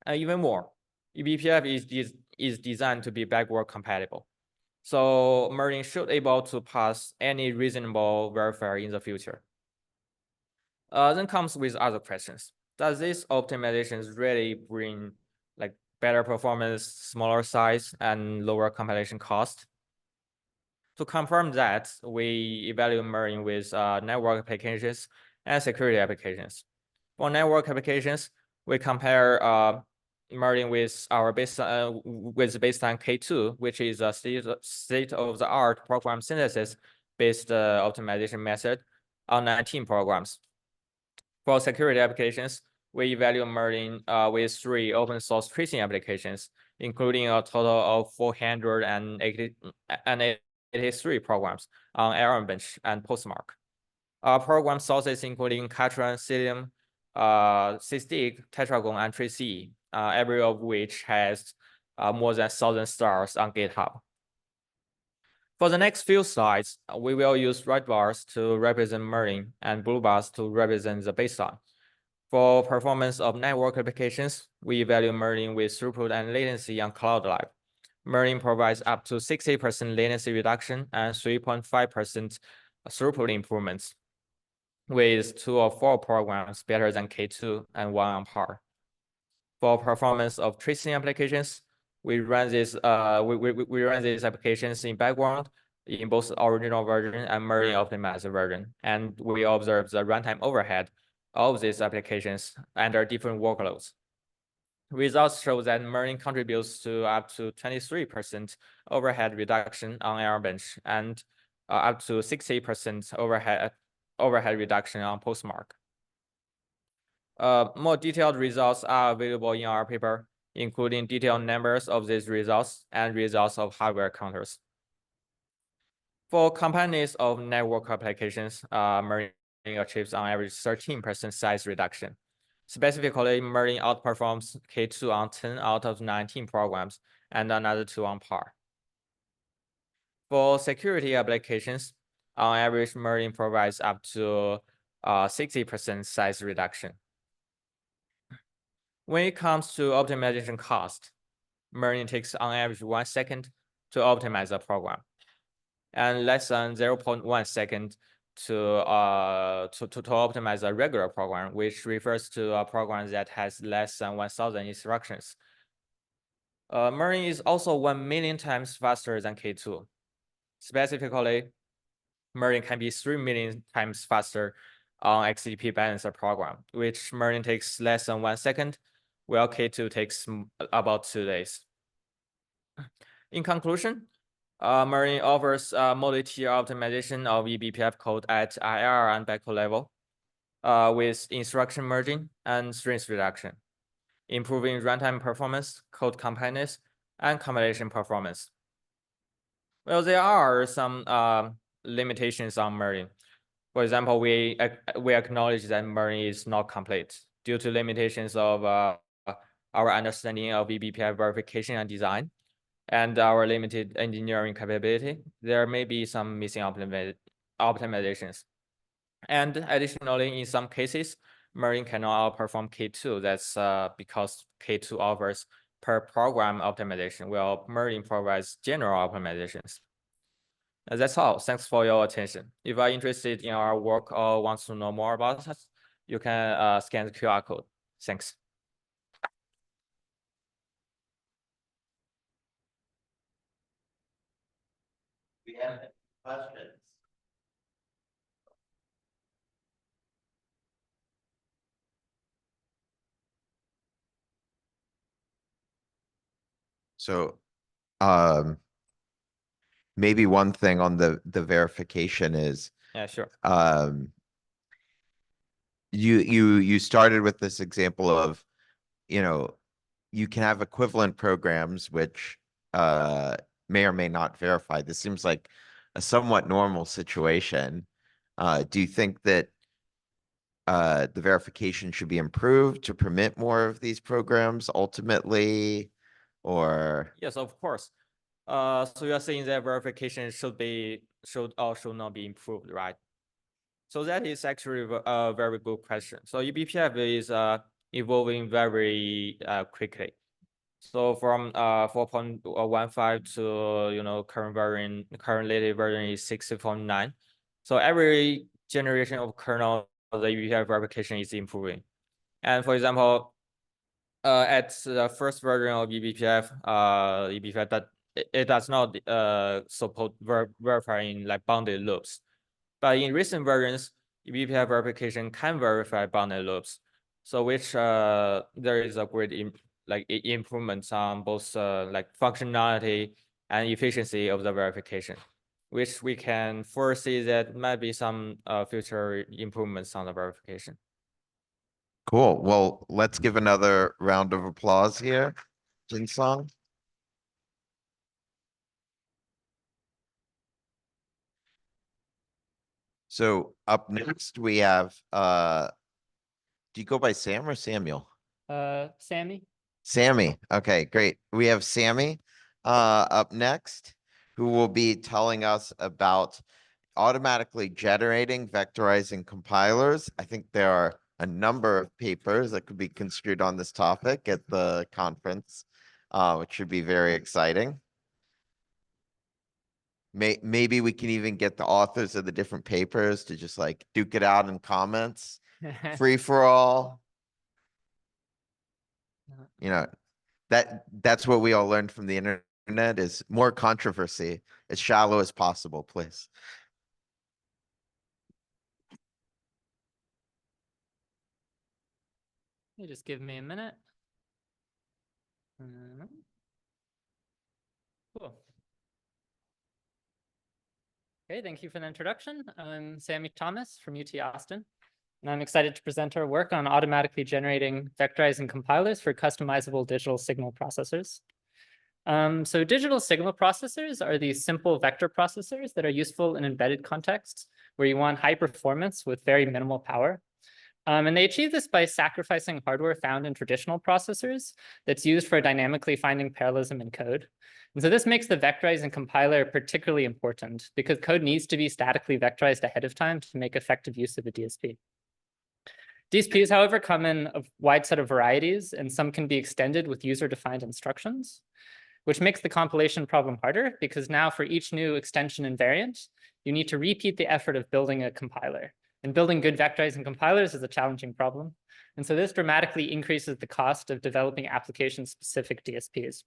And even more, eBPF is designed to be backward compatible. So merging should able to pass any reasonable verifier in the future. Then comes with other questions. Does this optimizations really bring like better performance, smaller size, and lower compilation cost? To confirm that, we evaluate merging with network applications and security applications. For network applications, we compare merging with our baseline K2, which is a state-of-the-art program synthesis-based optimization method on 19 programs. For security applications, we evaluate merging with 3 open source tracing applications, including a total of 483 programs on Aaron Bench and Postmark. Program sources including Castrillon, Cilium, Cystic, Tetragon, and Trace, every of which has more than 1,000 stars on GitHub. For the next few slides, we will use red bars to represent merging and blue bars to represent the baseline. For performance of network applications, we evaluate merging with throughput and latency on Cloud Lab. Merging provides up to 60% latency reduction and 3.5% throughput improvements, with 2 or 4 programs better than K2 and 1 on par. For performance of tracing applications, we run these applications in background in both original version and merging optimized version, and we observe the runtime overhead of these applications under different workloads. Results show that merging contributes to up to 23% overhead reduction on Airbench and up to 60% overhead reduction on Postmark. More detailed results are available in our paper, including detailed numbers of these results and results of hardware counters. For companies of network applications, merging achieves on average 13% size reduction. Specifically, merging outperforms K2 on 10 out of 19 programs and another 2 on par. For security applications, on average, merging provides up to 60% size reduction. When it comes to optimization cost, merging takes on average 1 second to optimize a program, and less than 0.1 second to optimize a regular program, which refers to a program that has less than 1,000 instructions. Merging is also 1 million times faster than K2. Specifically, merging can be 3 million times faster on XDP balancer program, which merging takes less than 1 second, while K2 takes about 2 days. In conclusion, merging offers multi-tier optimization of eBPF code at IR and BaCO level with instruction merging and strings reduction, improving runtime performance, code completeness, and compilation performance. Well, there are some limitations on merging. For example, we acknowledge that merging is not complete due to limitations of our understanding of eBPF verification and design, and our limited engineering capability. There may be some missing optimizations. And additionally, in some cases, merging cannot outperform K2. That's because K2 offers per program optimization, while merging provides general optimizations. And that's all. Thanks for your attention. If you're interested in our work or want to know more about us, you can scan the QR code. Thanks. We have any questions? So, maybe one thing on the verification is, Yeah, sure. you started with this example of, you can have equivalent programs which may or may not verify. This seems like a somewhat normal situation. Do you think that the verification should be improved to permit more of these programs ultimately, or? Yes, of course. So you are saying that verification should not be improved, right? So that is actually a very good question. So eBPF is evolving very quickly. So from 4.15 to current latest version is 60.9. So every generation of kernel, the eBPF verification is improving. And for example, at the first version of eBPF, that it does not support verifying like bounded loops. But in recent versions, eBPF verification can verify bounded loops. So which there is a great improvements on both like functionality and efficiency of the verification, which we can foresee that might be some future improvements on the verification. Cool. Well, let's give another round of applause here, Jinsong. So up next we have, do you go by Sam or Samuel? Sammy. Sammy. Okay, great. We have Sammy up next, who will be telling us about automatically generating vectorizing compilers. I think there are a number of papers that could be construed on this topic at the conference, which should be very exciting. Maybe we can even get the authors of the different papers to just like duke it out in comments. Free for all. That's what we all learned from the internet, is more controversy as shallow as possible, please. You just give me a minute. Cool. Okay, thank you for the introduction. I'm Sammy Thomas from UT Austin, and I'm excited to present our work on automatically generating vectorizing compilers for customizable digital signal processors. So digital signal processors are these simple vector processors that are useful in embedded contexts where you want high performance with very minimal power. And they achieve this by sacrificing hardware found in traditional processors that's used for dynamically finding parallelism in code. And so this makes the vectorizing compiler particularly important because code needs to be statically vectorized ahead of time to make effective use of a DSP. DSPs, however, come in a wide set of varieties, and some can be extended with user-defined instructions, which makes the compilation problem harder because now for each new extension and variant, you need to repeat the effort of building a compiler. And building good vectorizing compilers is a challenging problem. And so this dramatically increases the cost of developing application-specific DSPs.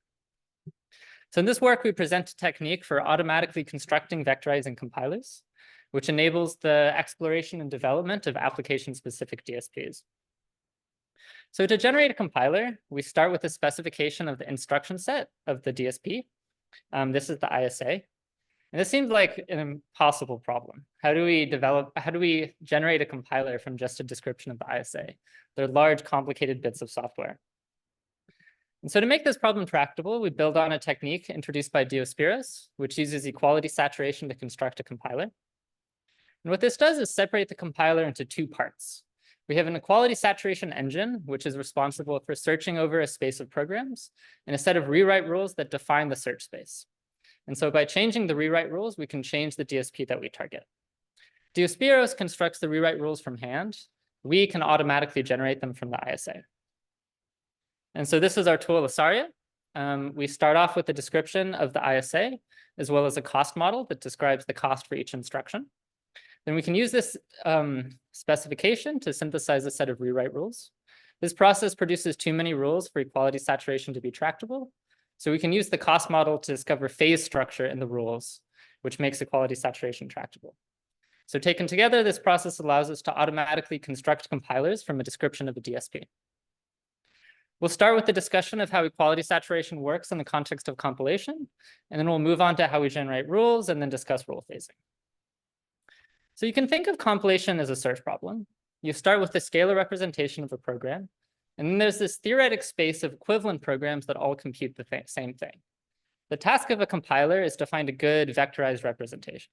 So in this work, we present a technique for automatically constructing vectorizing compilers, which enables the exploration and development of application-specific DSPs. So to generate a compiler, we start with a specification of the instruction set of the DSP. This is the ISA. And this seems like an impossible problem. How do we generate a compiler from just a description of the ISA? They're large, complicated bits of software. And so to make this problem tractable, we build on a technique introduced by Diospiros, which uses equality saturation to construct a compiler. And what this does is separate the compiler into two parts. We have an equality saturation engine, which is responsible for searching over a space of programs, and a set of rewrite rules that define the search space. And so by changing the rewrite rules, we can change the DSP that we target. Diospiros constructs the rewrite rules from hand. We can automatically generate them from the ISA. And so this is our tool, Asaria. We start off with a description of the ISA, as well as a cost model that describes the cost for each instruction. Then we can use this specification to synthesize a set of rewrite rules. This process produces too many rules for equality saturation to be tractable. So we can use the cost model to discover phase structure in the rules, which makes equality saturation tractable. So taken together, this process allows us to automatically construct compilers from a description of a DSP. We'll start with the discussion of how equality saturation works in the context of compilation, and then we'll move on to how we generate rules and then discuss rule phasing. So you can think of compilation as a search problem. you start with the scalar representation of a program, and then there's this theoretic space of equivalent programs that all compute the same thing. The task of a compiler is to find a good vectorized representation.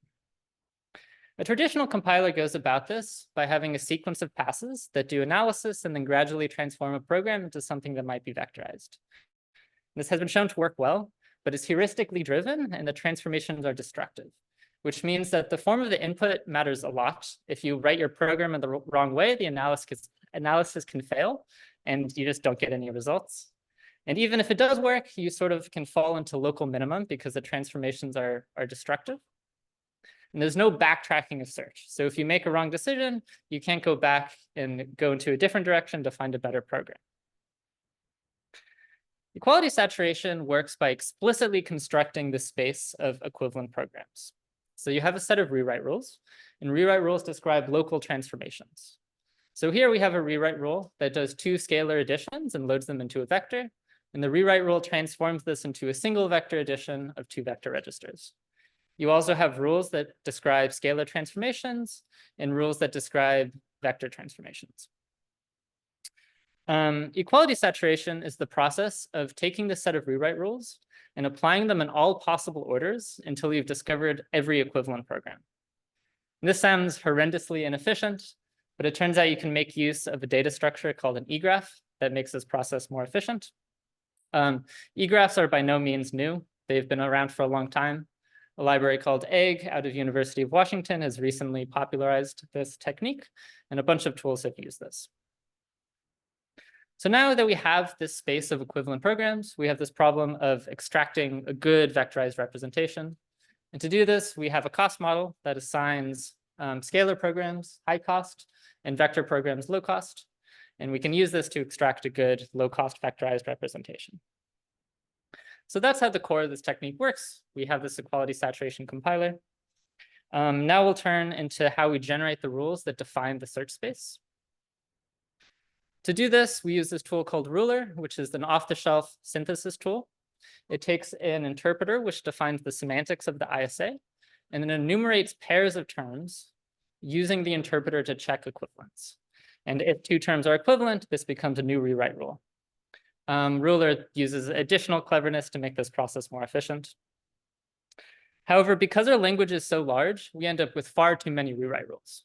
A traditional compiler goes about this by having a sequence of passes that do analysis and then gradually transform a program into something that might be vectorized. This has been shown to work well, but is heuristically driven and the transformations are destructive, which means that the form of the input matters a lot. If you write your program in the wrong way, the analysis can fail and you just don't get any results. And even if it does work, you sort of can fall into local minimum because the transformations are destructive. And there's no backtracking of search. So if you make a wrong decision, you can't go back and go into a different direction to find a better program. Equality saturation works by explicitly constructing the space of equivalent programs. So you have a set of rewrite rules, and rewrite rules describe local transformations. So here we have a rewrite rule that does two scalar additions and loads them into a vector. And the rewrite rule transforms this into a single vector addition of two vector registers. You also have rules that describe scalar transformations and rules that describe vector transformations. Equality saturation is the process of taking the set of rewrite rules and applying them in all possible orders until you've discovered every equivalent program. And this sounds horrendously inefficient, but it turns out you can make use of a data structure called an E-graph that makes this process more efficient. E-graphs are by no means new. They've been around for a long time. A library called EGG out of University of Washington has recently popularized this technique, and a bunch of tools have used this. So now that we have this space of equivalent programs, we have this problem of extracting a good vectorized representation. And to do this, we have a cost model that assigns scalar programs high cost and vector programs low cost. And we can use this to extract a good low cost vectorized representation. So that's how the core of this technique works. We have this equality saturation compiler. Now we'll turn into how we generate the rules that define the search space. To do this, we use this tool called Ruler, which is an off-the-shelf synthesis tool. It takes an interpreter, which defines the semantics of the ISA, and then enumerates pairs of terms using the interpreter to check equivalence. And if two terms are equivalent, this becomes a new rewrite rule. Ruler uses additional cleverness to make this process more efficient. However, because our language is so large, we end up with far too many rewrite rules.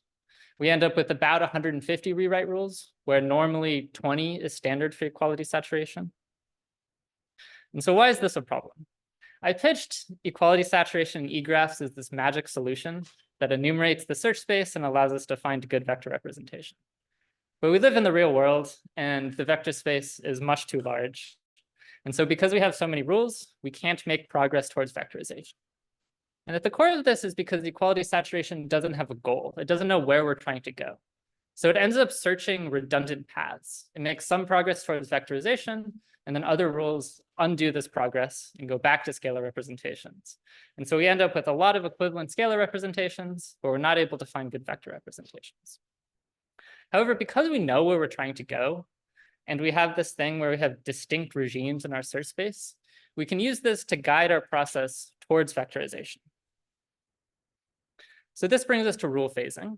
We end up with about 150 rewrite rules, where normally 20 is standard for equality saturation. And so why is this a problem? I pitched equality saturation in E-graphs as this magic solution that enumerates the search space and allows us to find good vector representation. But we live in the real world, and the vector space is much too large. And so because we have so many rules, we can't make progress towards vectorization. And at the core of this is because equality saturation doesn't have a goal. It doesn't know where we're trying to go. So it ends up searching redundant paths. It makes some progress towards vectorization, and then other rules undo this progress and go back to scalar representations. And so we end up with a lot of equivalent scalar representations, but we're not able to find good vector representations. However, because we know where we're trying to go, and we have this thing where we have distinct regimes in our search space, we can use this to guide our process towards vectorization. So this brings us to rule phasing,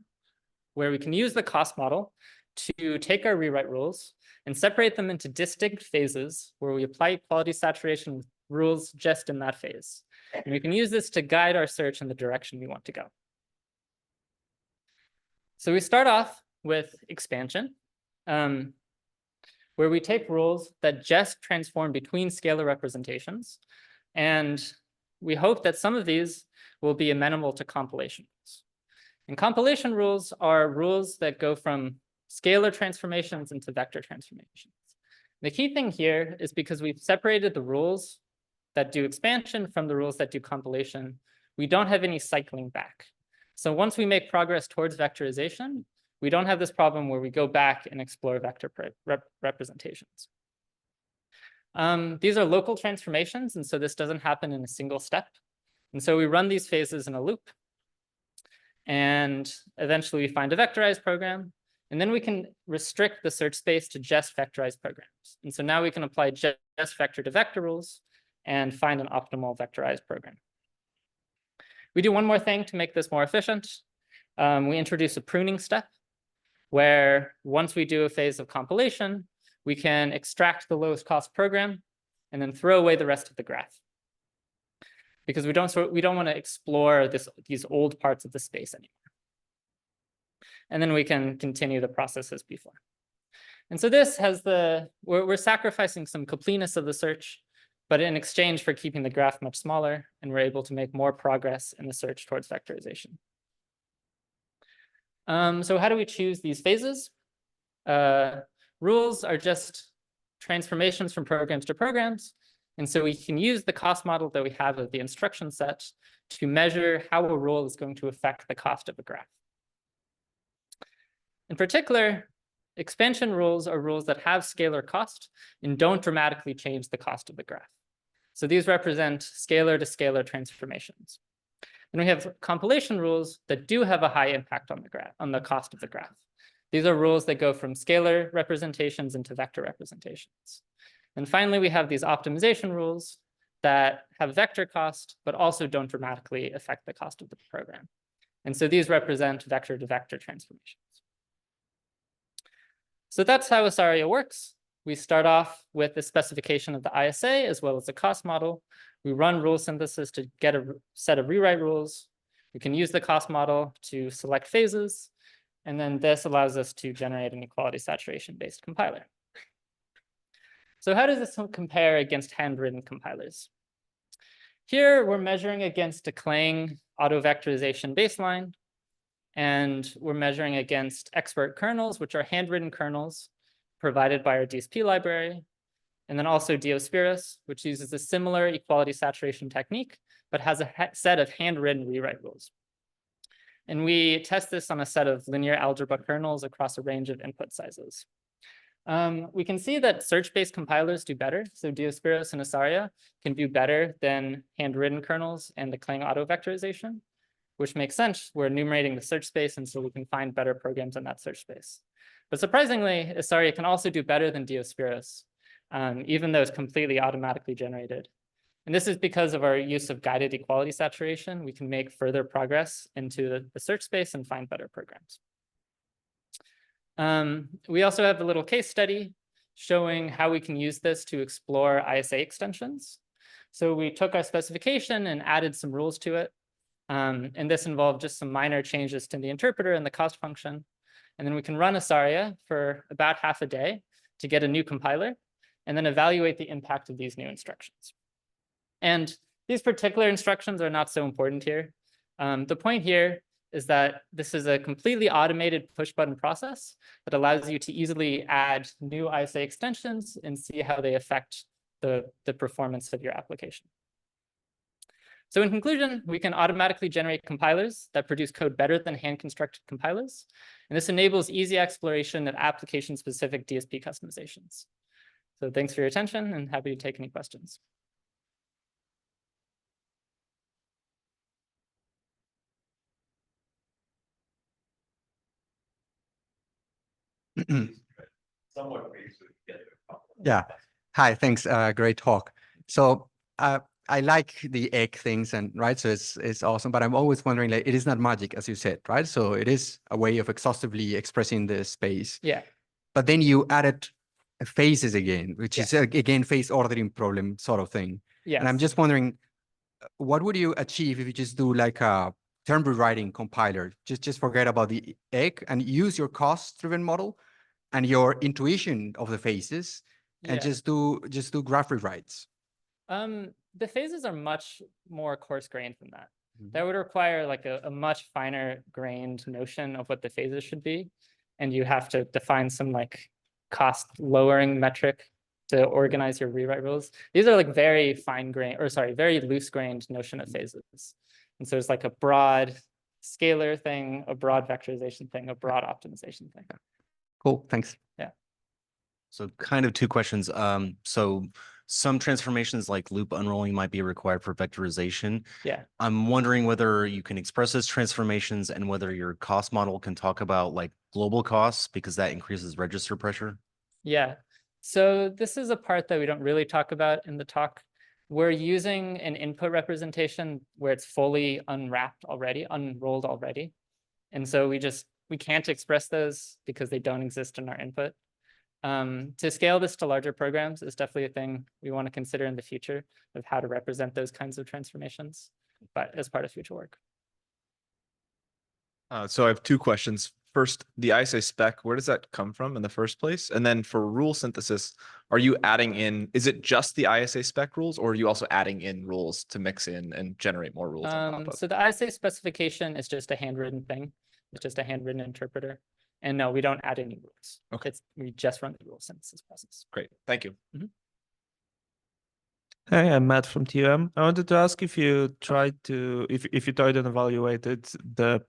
where we can use the cost model to take our rewrite rules and separate them into distinct phases where we apply equality saturation rules just in that phase. And we can use this to guide our search in the direction we want to go. So we start off with expansion, where we take rules that just transform between scalar representations. And we hope that some of these will be amenable to compilation rules. And compilation rules are rules that go from scalar transformations into vector transformations. The key thing here is because we've separated the rules that do expansion from the rules that do compilation, we don't have any cycling back. So once we make progress towards vectorization, we don't have this problem where we go back and explore vector representations. These are local transformations, and so this doesn't happen in a single step. And so we run these phases in a loop, and eventually we find a vectorized program, and then we can restrict the search space to just vectorized programs. And so now we can apply just vector to vector rules and find an optimal vectorized program. We do one more thing to make this more efficient. We introduce a pruning step. where once we do a phase of compilation, we can extract the lowest cost program and then throw away the rest of the graph. Because we don't want to explore these old parts of the space anymore. And then we can continue the process as before. And so this has we're sacrificing some completeness of the search, but in exchange for keeping the graph much smaller, and we're able to make more progress in the search towards vectorization. So how do we choose these phases? Rules are just transformations from programs to programs. And so we can use the cost model that we have of the instruction set to measure how a rule is going to affect the cost of a graph. In particular, expansion rules are rules that have scalar cost and don't dramatically change the cost of the graph. So these represent scalar to scalar transformations. And we have compilation rules that do have a high impact on the graph, on the cost of the graph. These are rules that go from scalar representations into vector representations. And finally, we have these optimization rules that have vector cost, but also don't dramatically affect the cost of the program. And so these represent vector to vector transformations. So that's how Asaria works. We start off with the specification of the ISA as well as the cost model. We run rule synthesis to get a set of rewrite rules. We can use the cost model to select phases. And then this allows us to generate an equality saturation-based compiler. So how does this compare against handwritten compilers? Here, we're measuring against a Clang auto-vectorization baseline. And we're measuring against expert kernels, which are handwritten kernels provided by our DSP library. And then also Diospirus, which uses a similar equality saturation technique, but has a set of handwritten rewrite rules. And we test this on a set of linear algebra kernels across a range of input sizes. We can see that search-based compilers do better. So Diospirus and Asaria can do better than handwritten kernels and the Clang auto-vectorization, which makes sense. We're enumerating the search space, and so we can find better programs in that search space. But surprisingly, Asaria can also do better than Diospirus, even though it's completely automatically generated. And this is because of our use of guided equality saturation. We can make further progress into the search space and find better programs. We also have a little case study showing how we can use this to explore ISA extensions. So we took our specification and added some rules to it. And this involved just some minor changes to the interpreter and the cost function. And then we can run Asaria for about half a day to get a new compiler, and then evaluate the impact of these new instructions. And these particular instructions are not so important here. The point here is that this is a completely automated push button process that allows you to easily add new ISA extensions and see how they affect the performance of your application. So in conclusion, we can automatically generate compilers that produce code better than hand-constructed compilers. And this enables easy exploration of application-specific DSP customizations. So thanks for your attention, and happy to take any questions. Yeah. Hi, thanks. Great talk. So I like the egg things, and right, so it's awesome. But I'm always wondering, like, it is not magic, as you said, right? So it is a way of exhaustively expressing the space. Yeah. But then you added phases again, which Yes. is again phase ordering problem sort of thing. Yes. And I'm just wondering, what would you achieve if you just do like a term rewriting compiler? Just forget about the egg and use your cost-driven model and your intuition of the phases, and Yeah. just do graph rewrites. The phases are much more coarse-grained than that. Mhm. That would require like a much finer grained notion of what the phases should be. And you have to define some like cost lowering metric to organize your rewrite rules. These are like very fine grained, or sorry, very loose grained notion of phases. And so it's like a broad scalar thing, a broad vectorization thing, a broad optimization thing. Cool, thanks. So kind of two questions. So some transformations like loop unrolling might be required for vectorization. Yeah. I'm wondering whether you can express those transformations and whether your cost model can talk about like global costs, because that increases register pressure. Yeah. So this is a part that we don't really talk about in the talk. We're using an input representation where it's fully unwrapped already, unrolled already. And so we we can't express those because they don't exist in our input. To scale this to larger programs is definitely a thing we want to consider in the future of how to represent those kinds of transformations, but as part of future work. So I have two questions. First, the ISA spec, where does that come from in the first place? And then for rule synthesis, are you adding in, is it just the ISA spec rules, or are you also adding in rules to mix in and generate more rules on top of? So the ISA specification is just a handwritten thing. It's just a handwritten interpreter. And no, we don't add any rules. Okay. We just run the rule synthesis process. Great, thank you. Hey, I'm Matt from TUM. I wanted to ask if you tried to, if you tried and evaluated the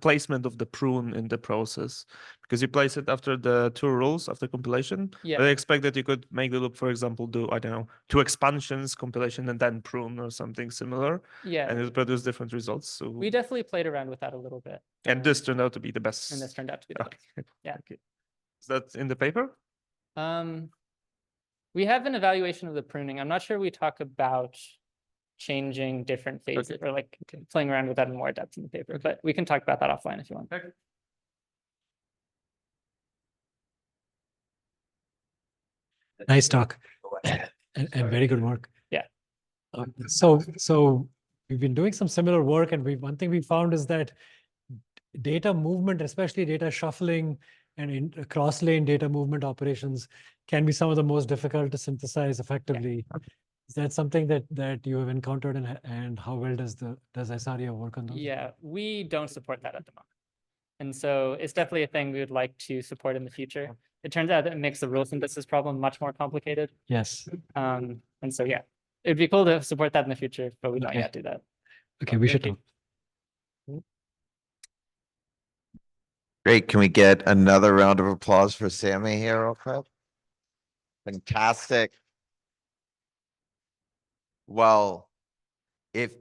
placement of the prune in the process, because you place it after the two rules after compilation. Yeah. But I expect that you could make the loop, for example, do, I don't know, 2 expansions, compilation, and then prune or something similar. Yeah. And it produce different results. So We definitely played around with that a little bit. and this turned out to be the best. And this turned out to be the Okay. best. Yeah. Okay. Is that in the paper? We have an evaluation of the pruning. I'm not sure we talk about changing different phases or like playing around with that in more depth in the paper, but we can talk about that offline if you want. Okay. Nice talk and very good work. Yeah. So we've been doing some similar work, and one thing we found is that data movement, especially data shuffling and cross-lane data movement operations, can be some of the most difficult to synthesize effectively. Yeah. Is that something that you have encountered, and how well does SREO work on those? Yeah, we don't support that at the moment. And so it's definitely a thing we would like to support in the future. It turns out that it makes the rule synthesis problem much more complicated. Yes. And so, yeah, it'd be cool to support that in the future, but we don't yet do that. Okay, we should. Great. Can we get another round of applause for Sammy here real quick? Fantastic. Well, if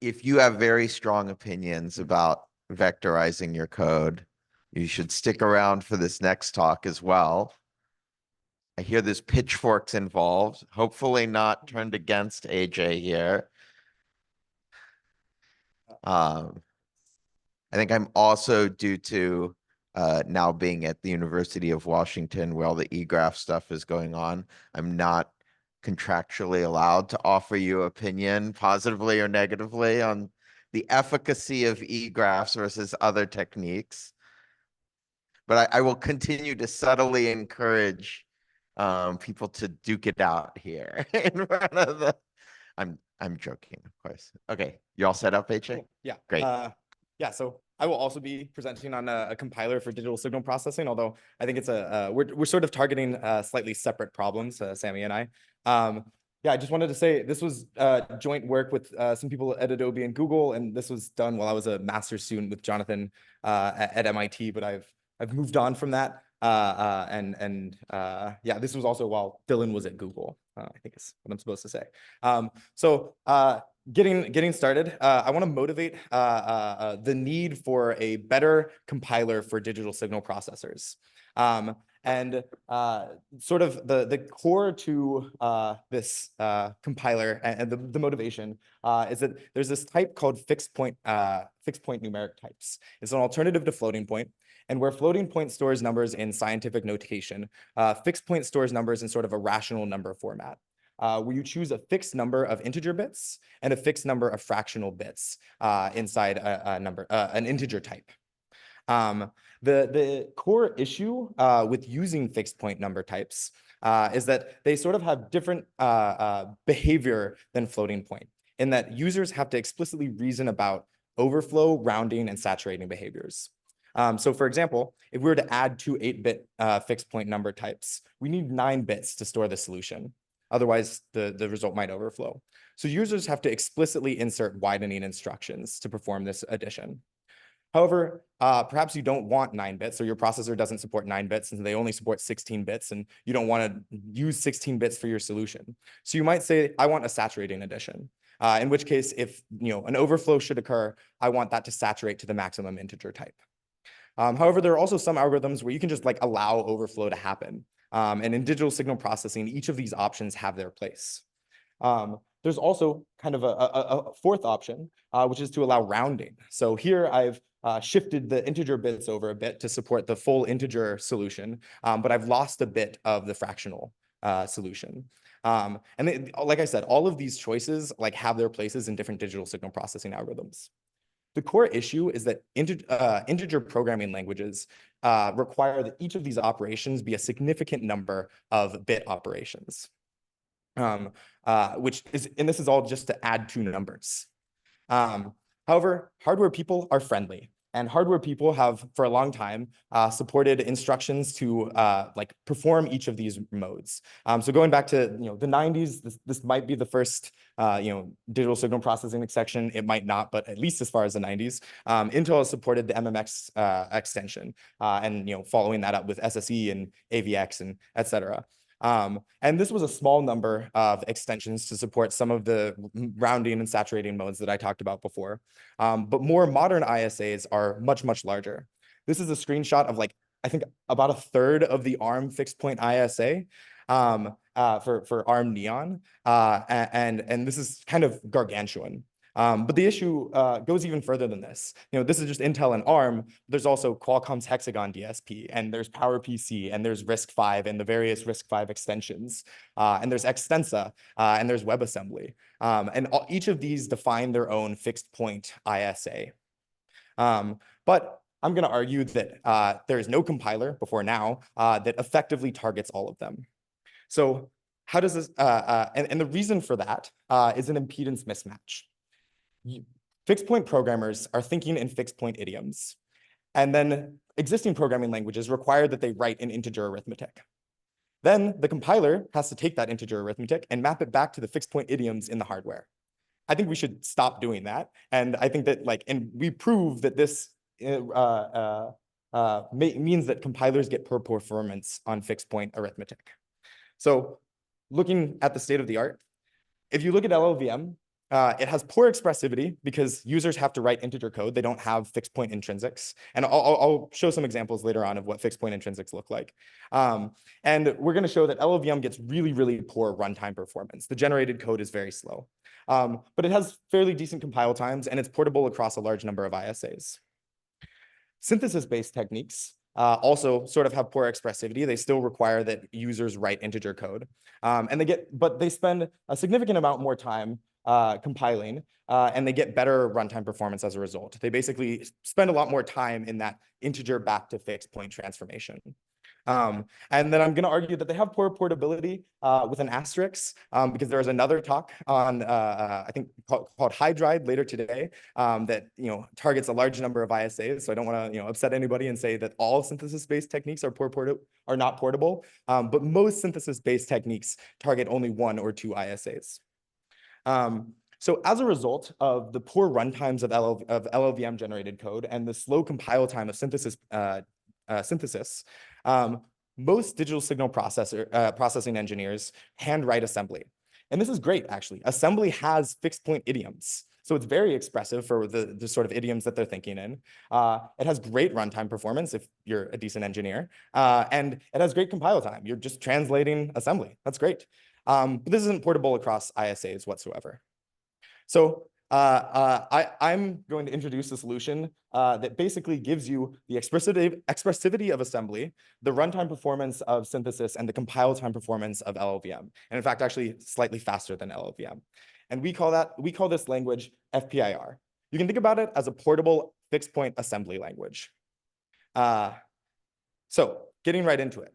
you have very strong opinions about vectorizing your code, you should stick around for this next talk as well. I hear there's pitchforks involved, hopefully not turned against AJ here. I think I'm also, due to now being at the University of Washington where all the eGraph stuff is going on, I'm not contractually allowed to offer you opinion positively or negatively on the efficacy of eGraphs versus other techniques. But I will continue to subtly encourage people to duke it out here in front of the. I'm joking, of course. Okay, you all set up, HA? Cool. Yeah. Great. Yeah, so I will also be presenting on a compiler for digital signal processing, although I think it's we're sort of targeting slightly separate problems, Sammy and I. Yeah, I just wanted to say this was joint work with some people at Adobe and Google, and this was done while I was a master's student with Jonathan at MIT, but I've moved on from that. Yeah, this was also while Dylan was at Google, I think is what I'm supposed to say. Getting started, I want to motivate the need for a better compiler for digital signal processors. Sort of the core to this compiler and the motivation is that there's this type called fixed point numeric types. It's an alternative to floating point. And where floating point stores numbers in scientific notation, fixed point stores numbers in sort of a rational number format, where you choose a fixed number of integer bits and a fixed number of fractional bits inside an integer type. The core issue with using fixed point number types is that they sort of have different behavior than floating point, in that users have to explicitly reason about overflow, rounding, and saturating behaviors. So for example, if we were to add 2 8-bit fixed point number types, we need 9 bits to store the solution. Otherwise, the result might overflow. So users have to explicitly insert widening instructions to perform this addition. However, perhaps you don't want 9 bits, or your processor doesn't support 9 bits, and they only support 16 bits, and you don't want to use 16 bits for your solution. So you might say, I want a saturating addition. In which case, if an overflow should occur, I want that to saturate to the maximum integer type. However, there are also some algorithms where you can just allow overflow to happen. And in digital signal processing, each of these options have their place. There's also kind of a fourth option, which is to allow rounding. So here I've shifted the integer bits over a bit to support the full integer solution, but I've lost a bit of the fractional solution. Like I said, all of these choices like have their places in different digital signal processing algorithms. The core issue is that integer programming languages require that each of these operations be a significant number of bit operations, and this is all just to add two numbers. However, hardware people are friendly, and hardware people have for a long time supported instructions to like perform each of these modes. So going back to the 90s, this might be the first digital signal processing extension. It might not, but at least as far as the 90s, Intel has supported the MMX extension, and following that up with SSE and AVX and etc. And this was a small number of extensions to support some of the rounding and saturating modes that I talked about before. But more modern ISAs are much, much larger. This is a screenshot of I think about a third of the ARM fixed point ISA for ARM Neon. And this is kind of gargantuan. But the issue goes even further than this. This is just Intel and ARM. There's also Qualcomm's Hexagon DSP, and there's PowerPC, and there's RISC-V, and the various RISC-V extensions, and there's Extensa, and there's WebAssembly. And each of these define their own fixed point ISA. But I'm going to argue that there is no compiler before now that effectively targets all of them. So how does this, and the reason for that is an impedance mismatch. Fixed point programmers are thinking in fixed point idioms, and then existing programming languages require that they write in integer arithmetic. Then the compiler has to take that integer arithmetic and map it back to the fixed point idioms in the hardware. I think we should stop doing that, and I think that and we prove that this means that compilers get poor performance on fixed point arithmetic. So looking at the state of the art, if you look at LLVM, it has poor expressivity because users have to write integer code. They don't have fixed point intrinsics. And I'll show some examples later on of what fixed point intrinsics look like. And we're going to show that LLVM gets really, really poor runtime performance. The generated code is very slow. But it has fairly decent compile times, and it's portable across a large number of ISAs. Synthesis-based techniques also sort of have poor expressivity. They still require that users write integer code. But they spend a significant amount more time compiling, and they get better runtime performance as a result. They basically spend a lot more time in that integer back to fixed point transformation. And then I'm going to argue that they have poor portability with an asterisk, because there's another talk on, I think, called Hydride later today that targets a large number of ISAs. So I don't want to upset anybody and say that all synthesis-based techniques are not portable, but most synthesis-based techniques target only one or two ISAs. So as a result of the poor runtimes of LLVM generated code and the slow compile time of synthesis, most digital signal processing engineers handwrite assembly. And this is great, actually. Assembly has fixed point idioms. So it's very expressive for the sort of idioms that they're thinking in. It has great runtime performance if you're a decent engineer. And it has great compile time. You're just translating assembly. That's great. But this isn't portable across ISAs whatsoever. So I'm going to introduce a solution that basically gives you the expressivity of assembly, the runtime performance of synthesis, and the compile time performance of LLVM. And in fact, actually slightly faster than LLVM. And we call this language FPIR. You can think about it as a portable fixed point assembly language. So getting right into it.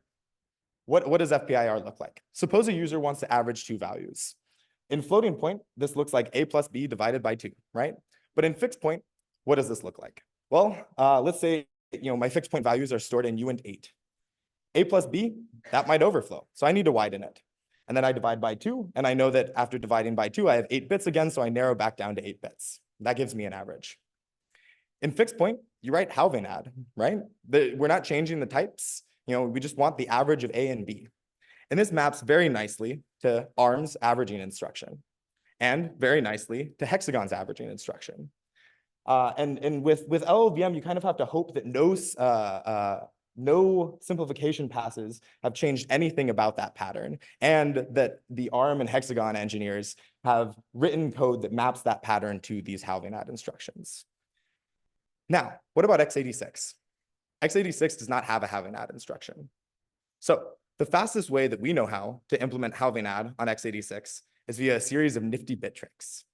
What does FPIR look like? Suppose a user wants to average two values. In floating point, this looks like a plus b divided by 2, right? But in fixed point, what does this look like? Well, let's say my fixed point values are stored in uint 8. A plus b, that might overflow, so I need to widen it. And then I divide by 2, and I know that after dividing by 2, I have 8 bits again, so I narrow back down to 8 bits. That gives me an average. In fixed point, you write halving add, right? We're not changing the types. We just want the average of A and B. And this maps very nicely to ARM's averaging instruction, and very nicely to Hexagon's averaging instruction. And with LLVM, you kind of have to hope that no simplification passes have changed anything about that pattern, and that the ARM and Hexagon engineers have written code that maps that pattern to these halving add instructions. Now, what about x86? x86 does not have a halving add instruction. So the fastest way that we know how to implement halving add on x86 is via a series of nifty bit tricks,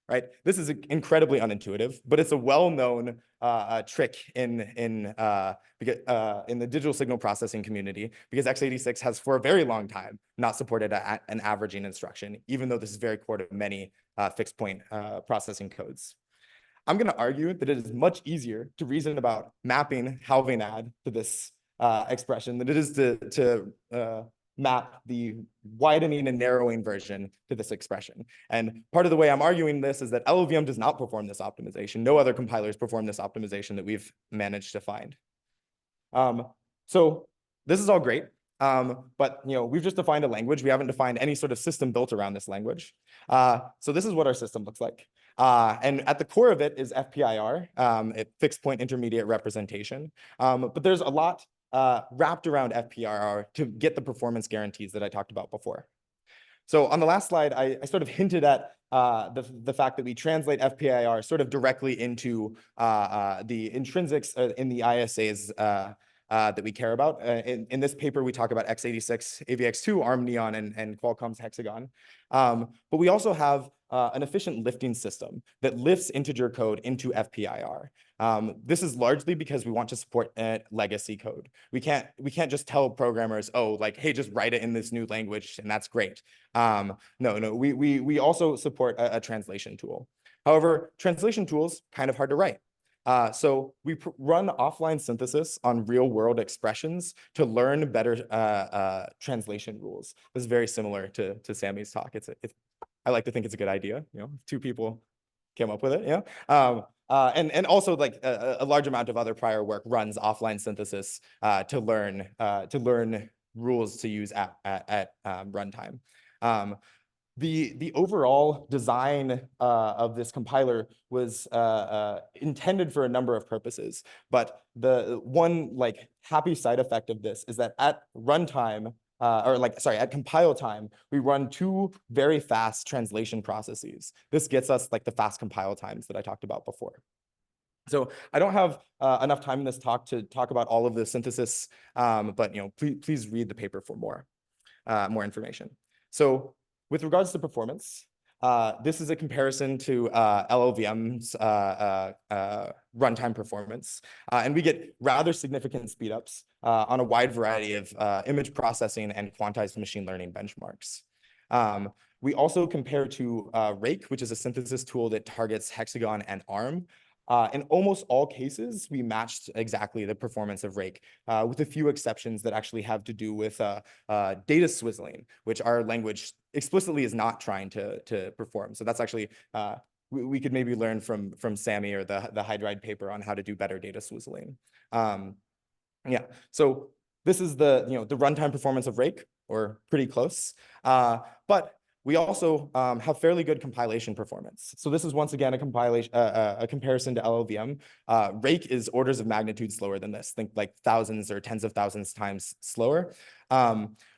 right? This is incredibly unintuitive, but it's a well-known trick in the digital signal processing community, because x86 has for a very long time not supported an averaging instruction, even though this is very core to many fixed point processing codes. I'm going to argue that it is much easier to reason about mapping halving add to this expression than it is to map the widening and narrowing version to this expression. And part of the way I'm arguing this is that LLVM does not perform this optimization. No other compilers perform this optimization that we've managed to find. So this is all great. But we've just defined a language. We haven't defined any sort of system built around this language. So this is what our system looks like. And at the core of it is FPIR, a fixed point intermediate representation. But there's a lot wrapped around FPIR to get the performance guarantees that I talked about before. So on the last slide, I sort of hinted at the fact that we translate FPIR sort of directly into the intrinsics in the ISAs that we care about. In this paper, we talk about x86, AVX2, ARM Neon, and Qualcomm's Hexagon. But we also have an efficient lifting system that lifts integer code into FPIR. This is largely because we want to support legacy code. We can't just tell programmers, oh, like, hey, just write it in this new language, and that's great. No, we also support a translation tool. However, translation tools kind of hard to write. So we run offline synthesis on real world expressions to learn better translation rules. This is very similar to Sammy's talk. I like to think it's a good idea. Two people came up with it. And also like a large amount of other prior work runs offline synthesis to learn rules to use at runtime. The overall design of this compiler was intended for a number of purposes, but the one like happy side effect of this is that at runtime, at compile time, we run two very fast translation processes. This gets us like the fast compile times that I talked about before. So I don't have enough time in this talk to talk about all of the synthesis, but please read the paper for more information. So with regards to performance, this is a comparison to LLVM's runtime performance, and we get rather significant speedups on a wide variety of image processing and quantized machine learning benchmarks. We also compare to Rake, which is a synthesis tool that targets Hexagon and ARM. In almost all cases, we matched exactly the performance of Rake, with a few exceptions that actually have to do with data swizzling, which our language explicitly is not trying to perform. So that's actually, we could maybe learn from Sammy or the Hydride paper on how to do better data swizzling. So this is the runtime performance of Rake, or pretty close. But we also have fairly good compilation performance. So this is once again a comparison to LLVM. Rake is orders of magnitude slower than this. Think like thousands or tens of thousands times slower.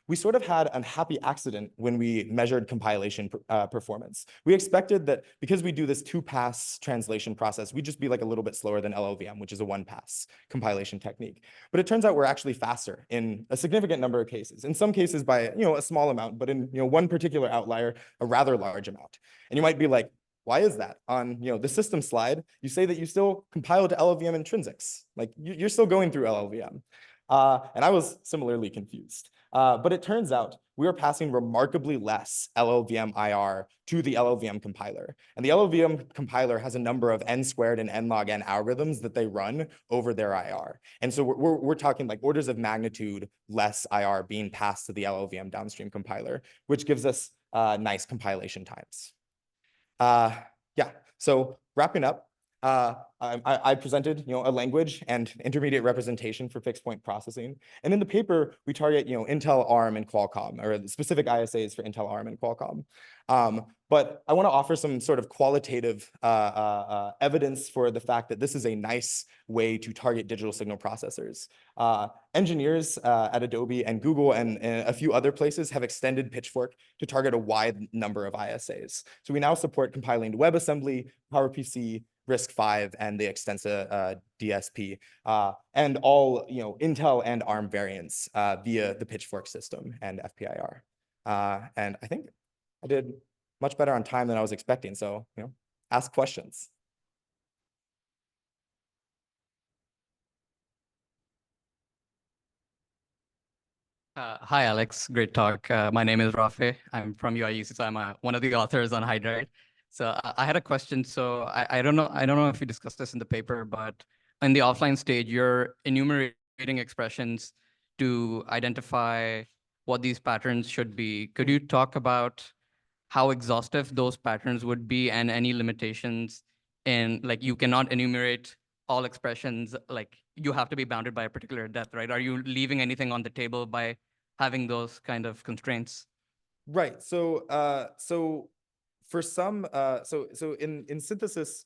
We sort of had a happy accident when we measured compilation performance. We expected that because we do this two-pass translation process, we'd just be like a little bit slower than LLVM, which is a one-pass compilation technique. But it turns out we're actually faster in a significant number of cases. In some cases by a small amount, but in one particular outlier, a rather large amount. And you might be like, why is that? On the system slide, you say that you still compile to LLVM intrinsics. Like you're still going through LLVM. And I was similarly confused. But it turns out we are passing remarkably less LLVM IR to the LLVM compiler. And the LLVM compiler has a number of n squared and n log n algorithms that they run over their IR. And so we're talking like orders of magnitude less IR being passed to the LLVM downstream compiler, which gives us nice compilation times. So wrapping up, I presented, a language and intermediate representation for fixed point processing. And in the paper, we target, Intel, ARM, and Qualcomm, or specific ISAs for Intel, ARM, and Qualcomm. But I want to offer some sort of qualitative evidence for the fact that this is a nice way to target digital signal processors. Engineers at Adobe and Google and a few other places have extended Pitchfork to target a wide number of ISAs. So we now support compiling to WebAssembly, PowerPC, RISC-V and the Extensa DSP, and all Intel and ARM variants via the Pitchfork system and FPIR. And I think I did much better on time than I was expecting. So ask questions. Hi, Alex. Great talk. My name is Rafe. I'm from UIUC, so I'm one of the authors on Hydride. So I had a question. So I don't know if you discussed this in the paper, but in the offline stage, you're enumerating expressions to identify what these patterns should be. Could you talk about how exhaustive those patterns would be and any limitations in, like, you cannot enumerate all expressions, like you have to be bounded by a particular depth, right? Are you leaving anything on the table by having those kind of constraints? Right. So for some, so in synthesis,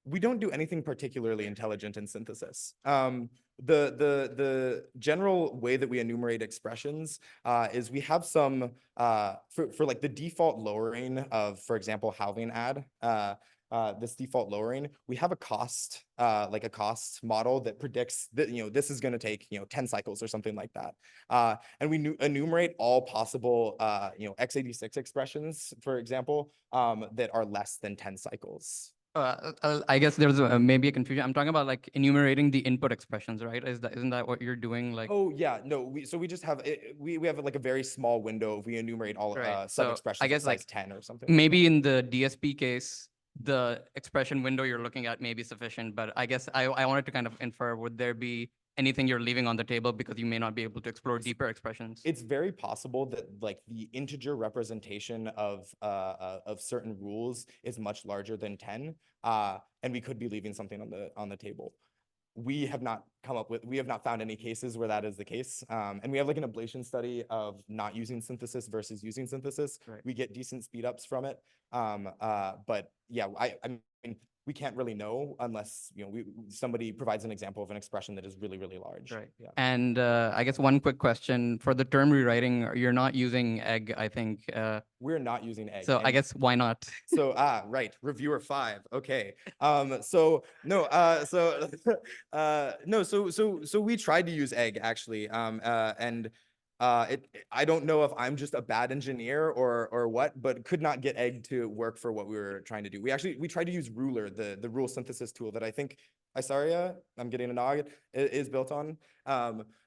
we don't do anything particularly intelligent in synthesis. The general way that we enumerate expressions is we have some for like the default lowering of, for example, halving add. This default lowering, we have a cost, like a cost model that predicts that, this is going to take, 10 cycles or something like that. And we enumerate all possible, x86 expressions, for example, that are less than 10 cycles. I guess there's maybe a confusion. I'm talking about like enumerating the input expressions, right? Isn't that what you're doing? Like, oh yeah, no. We just have we have like a very small window. We enumerate all right. sub expressions. I guess size like 10 or something. Maybe in the DSP case, the expression window you're looking at may be sufficient, but I guess I wanted to kind of infer, would there be anything you're leaving on the table because you may not be able to explore deeper expressions? It's very possible that like the integer representation of certain rules is much larger than 10, and we could be leaving something on the table. We have not found any cases where that is the case. And we have like an ablation study of not using synthesis versus using synthesis. Right. We get decent speed ups from it. But yeah, I mean, we can't really know unless somebody provides an example of an expression that is really, really large. Right. Yeah. And I guess one quick question for the term rewriting, you're not using egg, I think. We're not using egg. So I guess why not? So right, reviewer 5. Okay. So no, so we tried to use egg actually. And I don't know if I'm just a bad engineer or what, but could not get egg to work for what we were trying to do. We tried to use Ruler, the rule synthesis tool that I think Isaria, I'm getting a nod, is built on.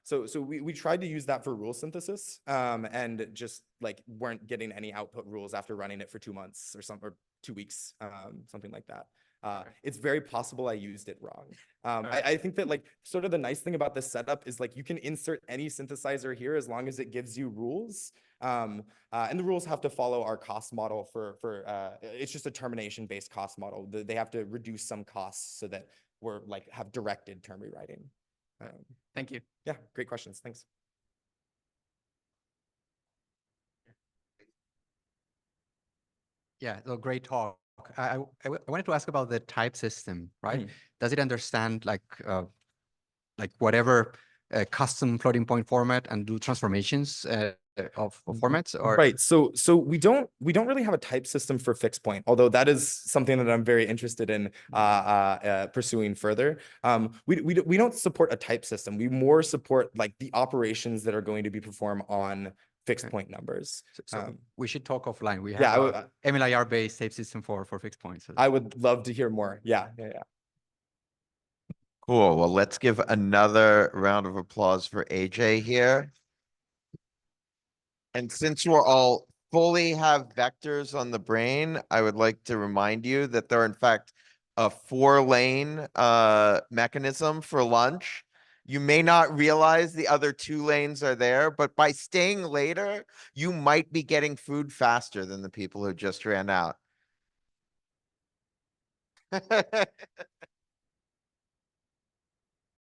So we tried to use that for rule synthesis, and just like weren't getting any output rules after running it for 2 months or 2 weeks, something like that. It's very possible I used it wrong. I think that like sort of the nice thing about this setup is like you can insert any synthesizer here as long as it gives you rules. And the rules have to follow our cost model for it's just a termination based cost model. They have to reduce some costs so that we're like have directed term rewriting. Thank you. Yeah, great questions. Thanks. Yeah, so great talk. I wanted to ask about the type system, right? Does it understand like whatever custom floating point format and do transformations of formats? Or right? So we don't really have a type system for fixed point, although that is something that I'm very interested in pursuing further. We don't support a type system. We more support like the operations that are going to be performed on fixed point numbers. So we should talk offline. We have a MLIR based type system for fixed points. I would love to hear more. Yeah. Cool. Well, let's give another round of applause for AJ here. And since we're all fully have vectors on the brain, I would like to remind you that there are in fact a 4-lane mechanism for lunch. You may not realize the other 2 lanes are there, but by staying later, you might be getting food faster than the people who just ran out.